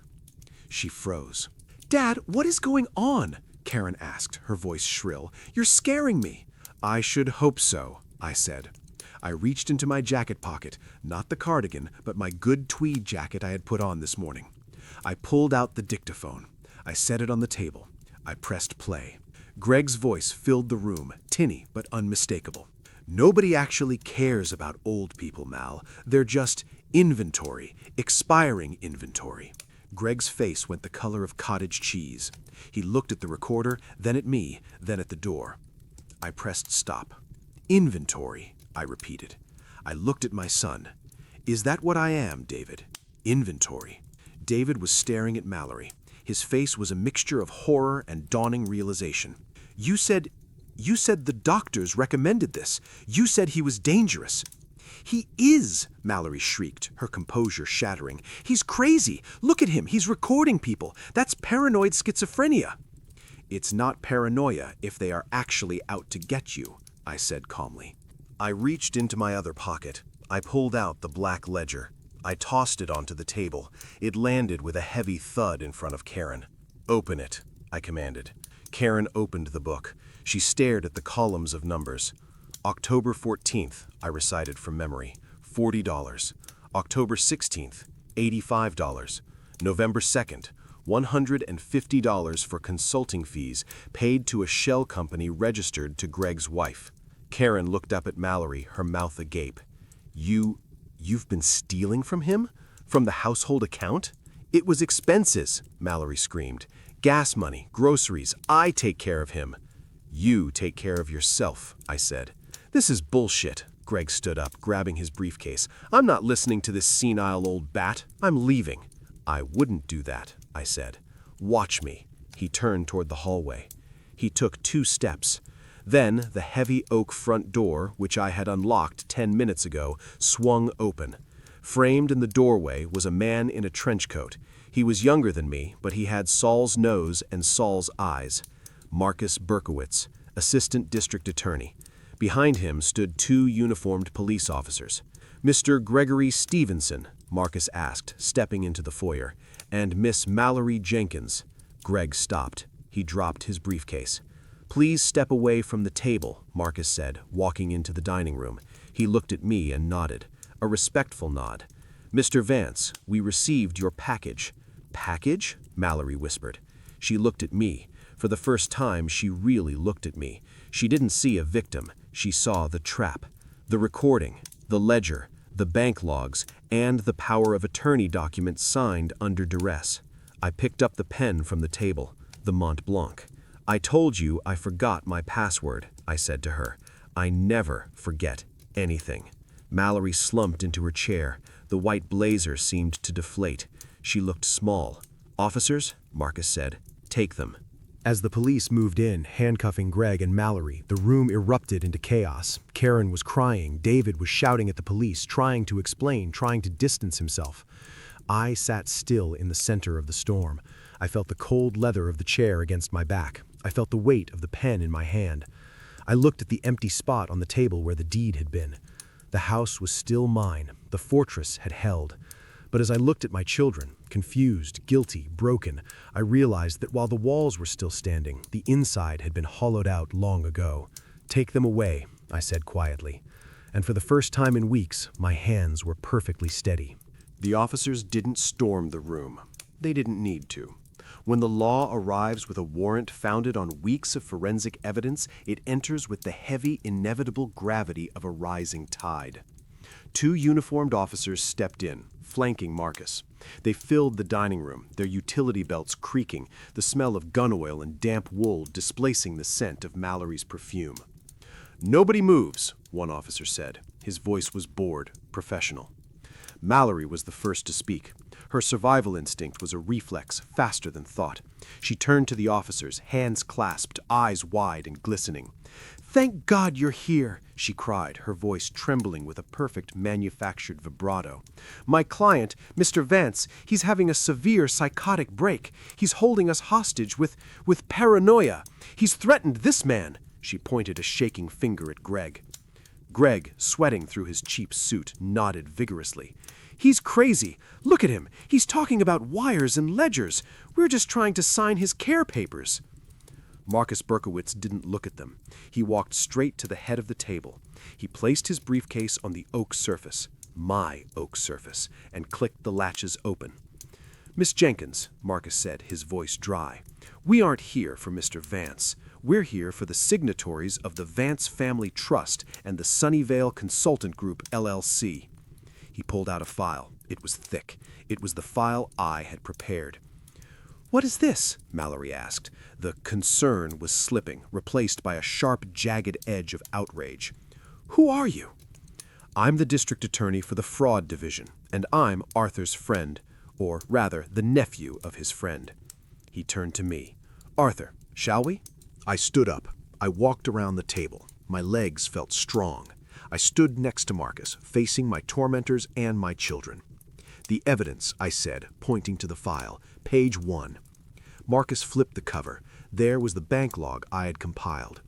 She froze. "Dad, what is going on?" Karen asked, her voice shrill. "You're scaring me." "I should hope so," I said. I reached into my jacket pocket, not the cardigan, but my good tweed jacket I had put on this morning. I pulled out the dictaphone. I set it on the table. I pressed play. Greg's voice filled the room, tinny but unmistakable. "Nobody actually cares about old people, Mal. They're just inventory, expiring inventory." Greg's face went the color of cottage cheese. He looked at the recorder, then at me, then at the door. I pressed stop. "Inventory," I repeated. I looked at my son. "Is that what I am, David? Inventory." David was staring at Mallory. His face was a mixture of horror and dawning realization. You said the doctors recommended this. You said he was dangerous." "He is," Mallory shrieked, her composure shattering. "He's crazy. Look at him. He's recording people. That's paranoid schizophrenia." "It's not paranoia if they are actually out to get you," I said calmly. I reached into my other pocket. I pulled out the black ledger. I tossed it onto the table. It landed with a heavy thud in front of Karen. "Open it," I commanded. Karen opened the book. She stared at the columns of numbers. October 14th, I recited from memory, $40. October 16th, $85. November 2nd, $150 for consulting fees paid to a shell company registered to Greg's wife. Karen looked up at Mallory, her mouth agape. You've been stealing from him? From the household account?" "It was expenses," Mallory screamed. "Gas money, groceries, I take care of him." "You take care of yourself," I said. "This is bullshit." Greg stood up, grabbing his briefcase. "I'm not listening to this senile old bat. I'm leaving." "I wouldn't do that," I said. "Watch me." He turned toward the hallway. He took 2 steps. Then the heavy oak front door, which I had unlocked 10 minutes ago, swung open. Framed in the doorway was a man in a trench coat. He was younger than me, but he had Saul's nose and Saul's eyes. Marcus Berkowitz, Assistant District Attorney. Behind him stood 2 uniformed police officers. "Mr. Gregory Stevenson," Marcus asked, stepping into the foyer, "and Miss Mallory Jenkins." Greg stopped. He dropped his briefcase. "Please step away from the table," Marcus said, walking into the dining room. He looked at me and nodded. A respectful nod. "Mr. Vance, we received your package." "Package?" Mallory whispered. She looked at me. For the first time, she really looked at me. She didn't see a victim. She saw the trap. The recording, the ledger, the bank logs, and the power of attorney document signed under duress. I picked up the pen from the table, the Mont Blanc. "I told you I forgot my password," I said to her. "I never forget anything." Mallory slumped into her chair. The white blazer seemed to deflate. She looked small. "Officers," Marcus said, "take them." As the police moved in, handcuffing Greg and Mallory, the room erupted into chaos. Karen was crying, David was shouting at the police, trying to explain, trying to distance himself. I sat still in the center of the storm. I felt the cold leather of the chair against my back. I felt the weight of the pen in my hand. I looked at the empty spot on the table where the deed had been. The house was still mine. The fortress had held. But as I looked at my children, confused, guilty, broken, I realized that while the walls were still standing, the inside had been hollowed out long ago. "Take them away," I said quietly. And for the first time in weeks, my hands were perfectly steady. The officers didn't storm the room. They didn't need to. When the law arrives with a warrant founded on weeks of forensic evidence, it enters with the heavy, inevitable gravity of a rising tide. 2 uniformed officers stepped in, flanking Marcus. They filled the dining room, their utility belts creaking, the smell of gun oil and damp wool displacing the scent of Mallory's perfume. "Nobody moves," one officer said. His voice was bored, professional. Mallory was the first to speak. Her survival instinct was a reflex, faster than thought. She turned to the officers, hands clasped, eyes wide and glistening. "Thank God you're here," she cried, her voice trembling with a perfect manufactured vibrato. "My client, Mr. Vance, he's having a severe psychotic break. He's holding us hostage with paranoia. He's threatened this man." She pointed a shaking finger at Greg. Greg, sweating through his cheap suit, nodded vigorously. "He's crazy. Look at him. He's talking about wires and ledgers. We're just trying to sign his care papers." Marcus Berkowitz didn't look at them. He walked straight to the head of the table. He placed his briefcase on the oak surface, my oak surface, and clicked the latches open. "Miss Jenkins," Marcus said, his voice dry, "we aren't here for Mr. Vance. We're here for the signatories of the Vance Family Trust and the Sunnyvale Consultant Group, LLC. He pulled out a file. It was thick. It was the file I had prepared. "What is this?" Mallory asked. The concern was slipping, replaced by a sharp, jagged edge of outrage. "Who are you?" "I'm the district attorney for the fraud division, and I'm Arthur's friend, or rather, the nephew of his friend." He turned to me. "Arthur, shall we?" I stood up. I walked around the table. My legs felt strong. I stood next to Marcus, facing my tormentors and my children. "The evidence," I said, pointing to the file, page 1. Marcus flipped the cover. There was the bank log I had compiled.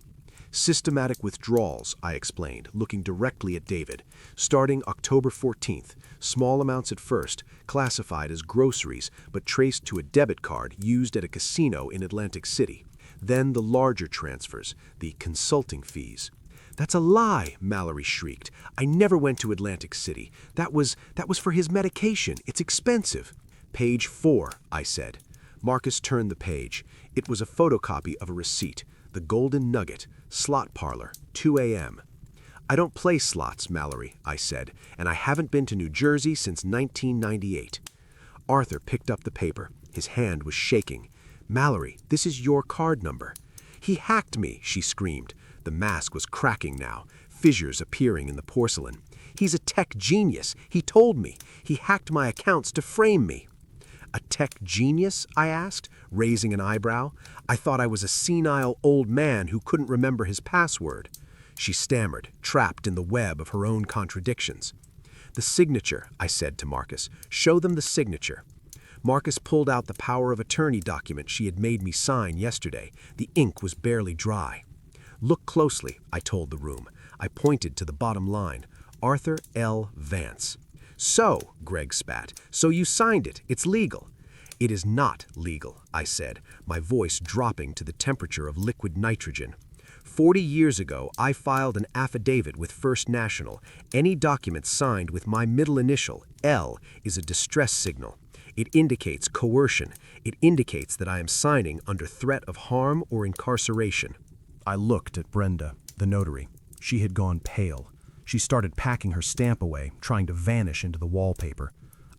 "Systematic withdrawals," I explained, looking directly at David. "Starting October 14th, small amounts at first, classified as groceries, but traced to a debit card used at a casino in Atlantic City. Then the larger transfers, the consulting fees." "That's a lie," Mallory shrieked. "I never went to Atlantic City. That was for his medication. It's expensive." "Page 4, I said. Marcus turned the page. It was a photocopy of a receipt. The Golden Nugget, slot parlor, 2 a.m. "I don't play slots, Mallory," I said, "and I haven't been to New Jersey since 1998. Arthur picked up the paper. His hand was shaking. "Mallory, this is your card number." "He hacked me," she screamed. The mask was cracking now, fissures appearing in the porcelain. "He's a tech genius. He told me. He hacked my accounts to frame me." A tech genius? I asked, raising an eyebrow. I thought I was a senile old man who couldn't remember his password. She stammered, trapped in the web of her own contradictions. The signature, I said to Marcus. Show them the signature. Marcus pulled out the power of attorney document she had made me sign yesterday. The ink was barely dry. Look closely, I told the room. I pointed to the bottom line. Arthur L. Vance. So, Greg spat, so you signed it. It's legal. It is not legal, I said, my voice dropping to the temperature of liquid nitrogen. 40 years ago, I filed an affidavit with First National. Any document signed with my middle initial, L, is a distress signal. It indicates coercion. It indicates that I am signing under threat of harm or incarceration. I looked at Brenda, the notary. She had gone pale. She started packing her stamp away, trying to vanish into the wallpaper.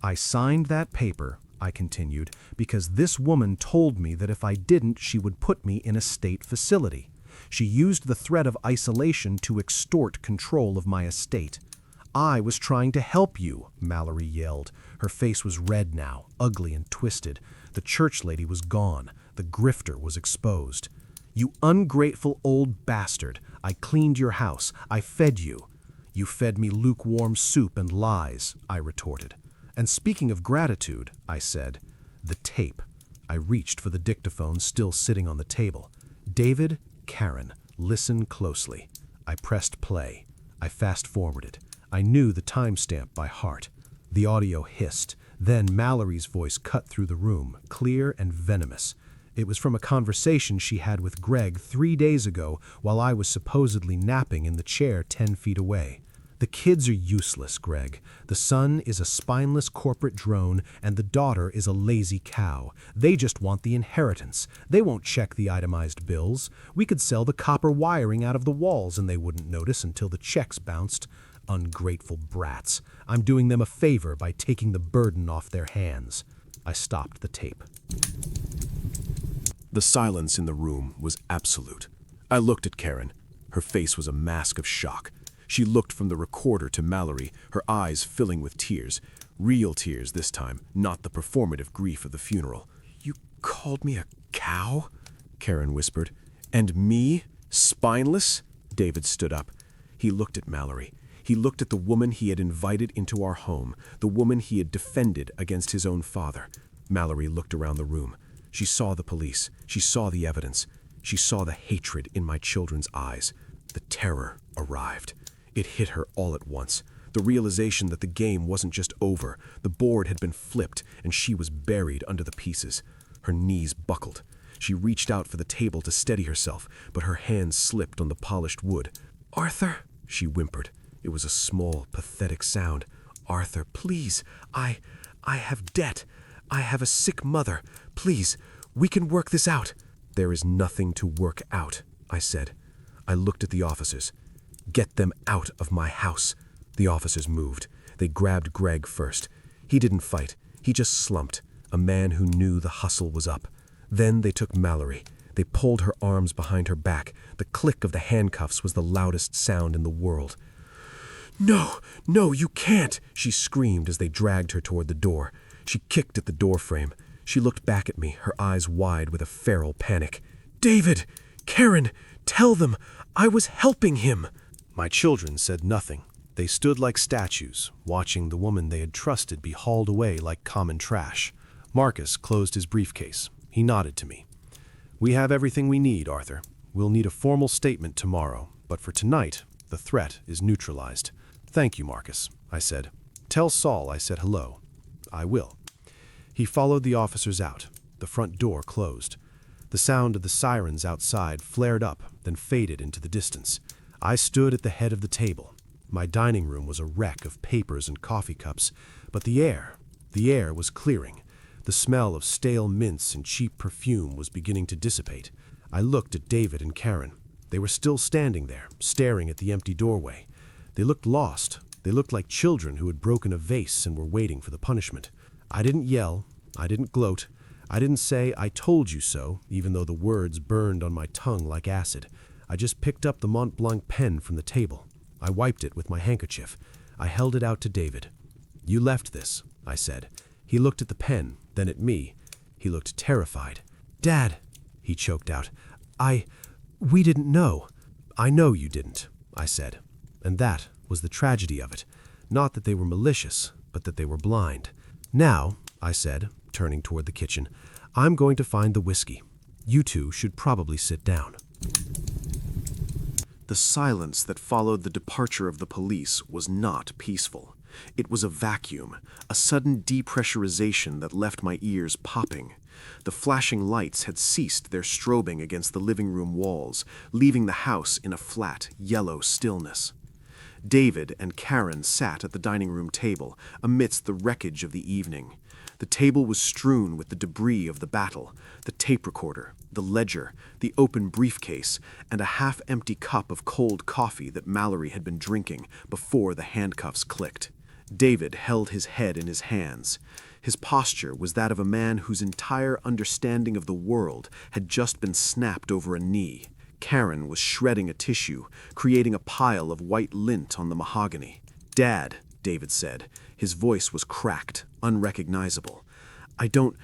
I signed that paper, I continued, because this woman told me that if I didn't, she would put me in a state facility. She used the threat of isolation to extort control of my estate. I was trying to help you, Mallory yelled. Her face was red now, ugly and twisted. The church lady was gone. The grifter was exposed. You ungrateful old bastard. I cleaned your house. I fed you. You fed me lukewarm soup and lies, I retorted. And speaking of gratitude, I said, the tape. I reached for the dictaphone still sitting on the table. David, Karen, listen closely. I pressed play. I fast-forwarded. I knew the timestamp by heart. The audio hissed. Then Mallory's voice cut through the room, clear and venomous. It was from a conversation she had with Greg 3 days ago while I was supposedly napping in the chair 10 feet away. The kids are useless, Greg. The son is a spineless corporate drone, and the daughter is a lazy cow. They just want the inheritance. They won't check the itemized bills. We could sell the copper wiring out of the walls, and they wouldn't notice until the checks bounced. Ungrateful brats. I'm doing them a favor by taking the burden off their hands. I stopped the tape. The silence in the room was absolute. I looked at Karen. Her face was a mask of shock. She looked from the recorder to Mallory, her eyes filling with tears. Real tears this time, not the performative grief of the funeral. "You called me a cow?" Karen whispered. "And me? Spineless?" David stood up. He looked at Mallory. He looked at the woman he had invited into our home, the woman he had defended against his own father. Mallory looked around the room. She saw the police. She saw the evidence. She saw the hatred in my children's eyes. The terror arrived. It hit her all at once. The realization that the game wasn't just over. The board had been flipped, and she was buried under the pieces. Her knees buckled. She reached out for the table to steady herself, but her hands slipped on the polished wood. "Arthur," she whimpered. It was a small, pathetic sound. "Arthur, please. I have debt. I have a sick mother. Please, we can work this out." "There is nothing to work out," I said. I looked at the officers. "Get them out of my house." The officers moved. They grabbed Greg first. He didn't fight. He just slumped, a man who knew the hustle was up. Then they took Mallory. They pulled her arms behind her back. The click of the handcuffs was the loudest sound in the world. No, you can't," she screamed as they dragged her toward the door. She kicked at the doorframe. She looked back at me, her eyes wide with a feral panic. "David! Karen! Tell them! I was helping him!" My children said nothing. They stood like statues, watching the woman they had trusted be hauled away like common trash. Marcus closed his briefcase. He nodded to me. "We have everything we need, Arthur. We'll need a formal statement tomorrow, but for tonight, the threat is neutralized." "Thank you, Marcus," I said. "Tell Saul I said hello." "I will." He followed the officers out. The front door closed. The sound of the sirens outside flared up, then faded into the distance. I stood at the head of the table. My dining room was a wreck of papers and coffee cups, but the air was clearing. The smell of stale mints and cheap perfume was beginning to dissipate. I looked at David and Karen. They were still standing there, staring at the empty doorway. They looked lost. They looked like children who had broken a vase and were waiting for the punishment. I didn't yell. I didn't gloat. I didn't say, "I told you so," even though the words burned on my tongue like acid. I just picked up the Mont Blanc pen from the table. I wiped it with my handkerchief. I held it out to David. "You left this," I said. He looked at the pen, then at me. He looked terrified. "Dad," he choked out, we didn't know." "I know you didn't," I said. And that was the tragedy of it. Not that they were malicious, but that they were blind. "Now," I said, turning toward the kitchen, "I'm going to find the whiskey. You two should probably sit down." The silence that followed the departure of the police was not peaceful. It was a vacuum, a sudden depressurization that left my ears popping. The flashing lights had ceased their strobing against the living room walls, leaving the house in a flat, yellow stillness. David and Karen sat at the dining room table, amidst the wreckage of the evening. The table was strewn with the debris of the battle, the tape recorder, the ledger, the open briefcase, and a half-empty cup of cold coffee that Mallory had been drinking before the handcuffs clicked. David held his head in his hands. His posture was that of a man whose entire understanding of the world had just been snapped over a knee. Karen was shredding a tissue, creating a pile of white lint on the mahogany. "Dad," David said. His voice was cracked, unrecognizable. I don't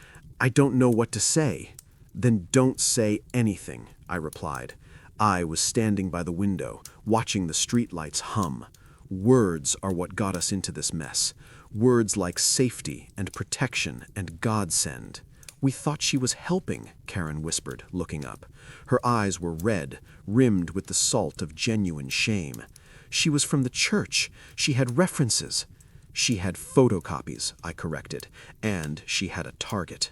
know what to say." "Then don't say anything," I replied. I was standing by the window, watching the streetlights hum. Words are what got us into this mess. Words like safety and protection and godsend. "We thought she was helping," Karen whispered, looking up. Her eyes were red, rimmed with the salt of genuine shame. "She was from the church. She had references." "She had photocopies," I corrected, "and she had a target."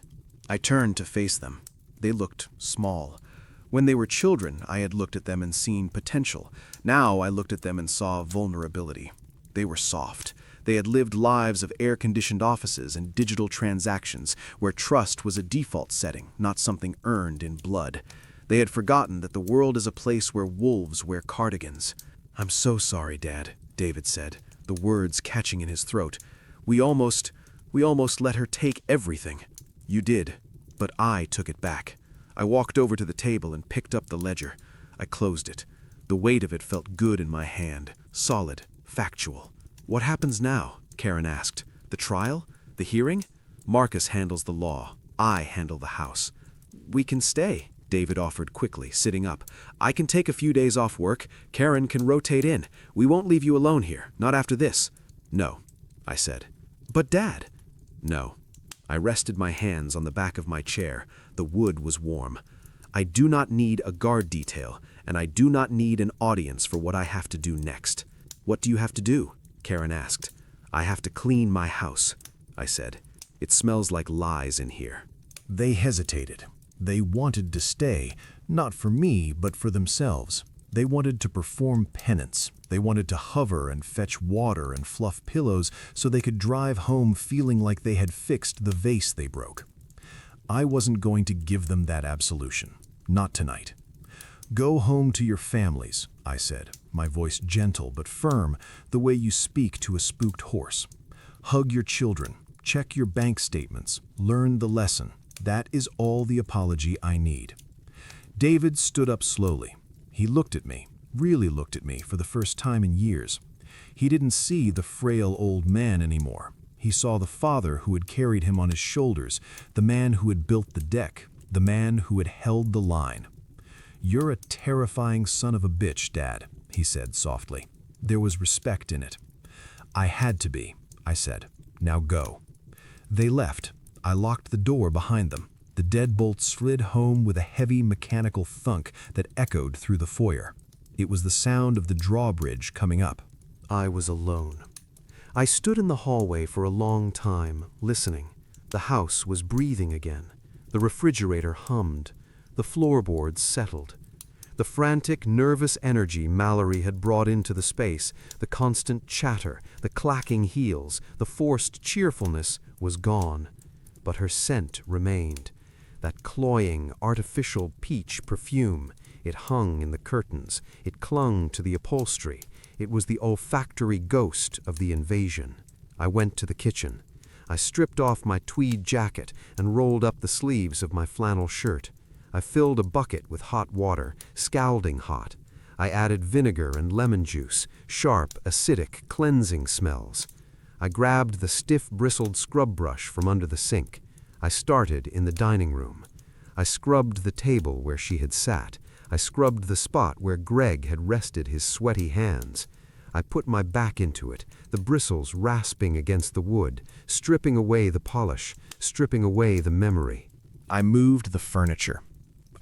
I turned to face them. They looked small. When they were children, I had looked at them and seen potential. Now I looked at them and saw vulnerability. They were soft. They had lived lives of air-conditioned offices and digital transactions, where trust was a default setting, not something earned in blood. They had forgotten that the world is a place where wolves wear cardigans. "I'm so sorry, Dad," David said, the words catching in his throat. We almost let her take everything." "You did, but I took it back." I walked over to the table and picked up the ledger. I closed it. The weight of it felt good in my hand, solid, factual. "What happens now?" Karen asked. "The trial? The hearing?" "Marcus handles the law. I handle the house." "We can stay," David offered quickly, sitting up. "I can take a few days off work. Karen can rotate in. We won't leave you alone here, not after this." "No," I said. "But Dad—" "No." I rested my hands on the back of my chair. The wood was warm. "I do not need a guard detail, and I do not need an audience for what I have to do next." "What do you have to do?" Karen asked. "I have to clean my house," I said. "It smells like lies in here." They hesitated. They wanted to stay, not for me, but for themselves. They wanted to perform penance. They wanted to hover and fetch water and fluff pillows so they could drive home feeling like they had fixed the vase they broke. I wasn't going to give them that absolution. Not tonight. "Go home to your families," I said, my voice gentle but firm, the way you speak to a spooked horse. "Hug your children. Check your bank statements. Learn the lesson. That is all the apology I need." David stood up slowly. He looked at me, really looked at me for the first time in years. He didn't see the frail old man anymore. He saw the father who had carried him on his shoulders, the man who had built the deck, the man who had held the line. "You're a terrifying son of a bitch, Dad," he said softly. There was respect in it. "I had to be," I said. "Now go." They left. I locked the door behind them. The deadbolt slid home with a heavy mechanical thunk that echoed through the foyer. It was the sound of the drawbridge coming up. I was alone. I stood in the hallway for a long time, listening. The house was breathing again. The refrigerator hummed. The floorboards settled. The frantic, nervous energy Mallory had brought into the space, the constant chatter, the clacking heels, the forced cheerfulness was gone. But her scent remained. That cloying, artificial peach perfume. It hung in the curtains. It clung to the upholstery. It was the olfactory ghost of the invasion. I went to the kitchen. I stripped off my tweed jacket and rolled up the sleeves of my flannel shirt. I filled a bucket with hot water, scalding hot. I added vinegar and lemon juice, sharp, acidic, cleansing smells. I grabbed the stiff-bristled scrub brush from under the sink. I started in the dining room. I scrubbed the table where she had sat. I scrubbed the spot where Greg had rested his sweaty hands. I put my back into it, the bristles rasping against the wood, stripping away the polish, stripping away the memory. I moved the furniture.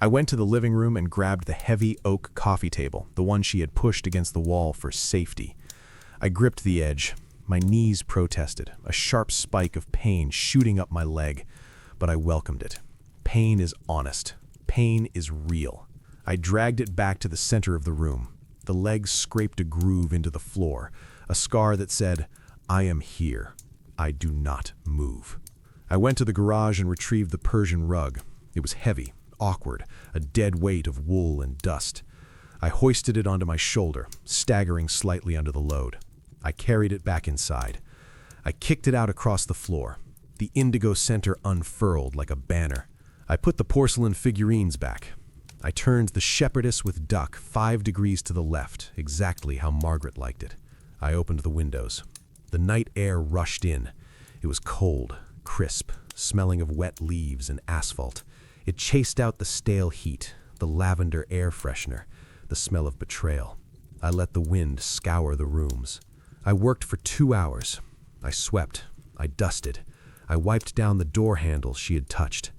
I went to the living room and grabbed the heavy oak coffee table, the one she had pushed against the wall for safety. I gripped the edge. My knees protested, a sharp spike of pain shooting up my leg, but I welcomed it. Pain is honest. Pain is real. I dragged it back to the center of the room. The legs scraped a groove into the floor, a scar that said, "I am here. I do not move." I went to the garage and retrieved the Persian rug. It was heavy, awkward, a dead weight of wool and dust. I hoisted it onto my shoulder, staggering slightly under the load. I carried it back inside. I kicked it out across the floor. The indigo center unfurled like a banner. I put the porcelain figurines back. I turned the shepherdess with duck 5 degrees to the left, exactly how Margaret liked it. I opened the windows. The night air rushed in. It was cold, crisp, smelling of wet leaves and asphalt. It chased out the stale heat, the lavender air freshener, the smell of betrayal. I let the wind scour the rooms. I worked for 2 hours. I swept. I dusted. I wiped down the door handles she had touched.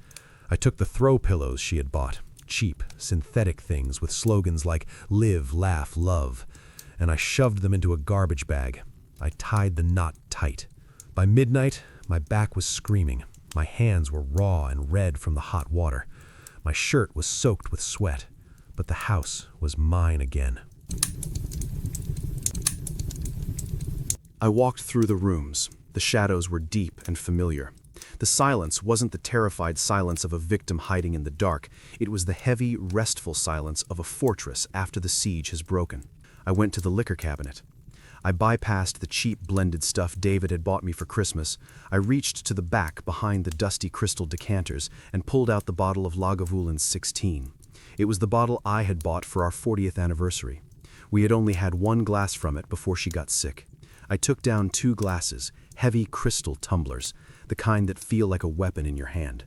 I took the throw pillows she had bought, cheap, synthetic things with slogans like "Live, Laugh, Love," and I shoved them into a garbage bag. I tied the knot tight. By midnight, my back was screaming. My hands were raw and red from the hot water. My shirt was soaked with sweat, but the house was mine again. I walked through the rooms. The shadows were deep and familiar. The silence wasn't the terrified silence of a victim hiding in the dark. It was the heavy, restful silence of a fortress after the siege has broken. I went to the liquor cabinet. I bypassed the cheap blended stuff David had bought me for Christmas. I reached to the back behind the dusty crystal decanters and pulled out the bottle of Lagavulin 16. It was the bottle I had bought for our 40th anniversary. We had only had 1 glass from it before she got sick. I took down 2 glasses, heavy crystal tumblers, the kind that feel like a weapon in your hand.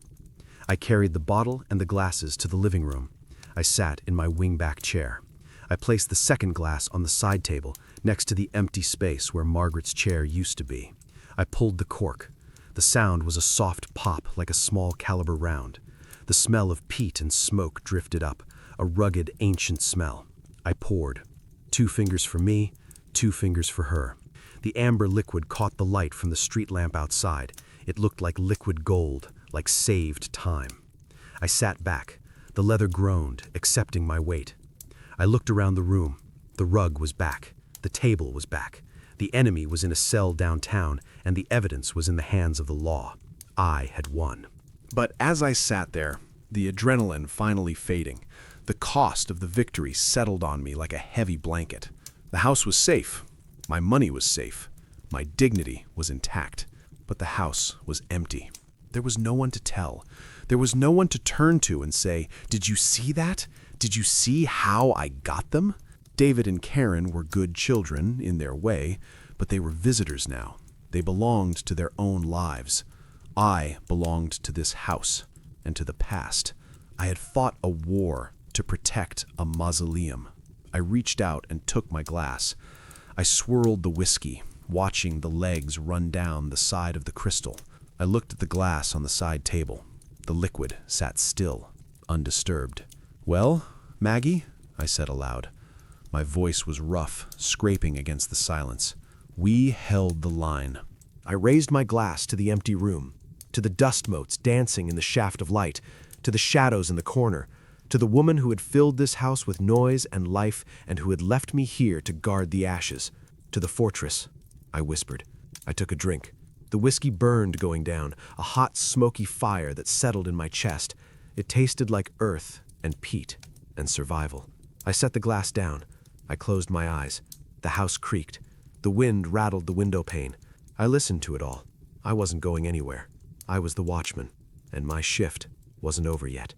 I carried the bottle and the glasses to the living room. I sat in my wingback chair. I placed the second glass on the side table, next to the empty space where Margaret's chair used to be. I pulled the cork. The sound was a soft pop like a small caliber round. The smell of peat and smoke drifted up, a rugged, ancient smell. I poured. 2 fingers for me, 2 fingers for her. The amber liquid caught the light from the street lamp outside. It looked like liquid gold, like saved time. I sat back. The leather groaned, accepting my weight. I looked around the room. The rug was back. The table was back. The enemy was in a cell downtown, and the evidence was in the hands of the law. I had won. But as I sat there, the adrenaline finally fading, the cost of the victory settled on me like a heavy blanket. The house was safe. My money was safe. My dignity was intact. But the house was empty. There was no one to tell. There was no one to turn to and say, "Did you see that? Did you see how I got them?" David and Karen were good children in their way, but they were visitors now. They belonged to their own lives. I belonged to this house and to the past. I had fought a war to protect a mausoleum. I reached out and took my glass. I swirled the whiskey, watching the legs run down the side of the crystal. I looked at the glass on the side table. The liquid sat still, undisturbed. "Well, Maggie," I said aloud. My voice was rough, scraping against the silence. We held the line. I raised my glass to the empty room, to the dust motes dancing in the shaft of light, to the shadows in the corner, to the woman who had filled this house with noise and life and who had left me here to guard the ashes, to the fortress, I whispered. I took a drink. The whiskey burned going down, a hot, smoky fire that settled in my chest. It tasted like earth and peat and survival. I set the glass down. I closed my eyes. The house creaked. The wind rattled the window pane. I listened to it all. I wasn't going anywhere. I was the watchman, and my shift wasn't over yet.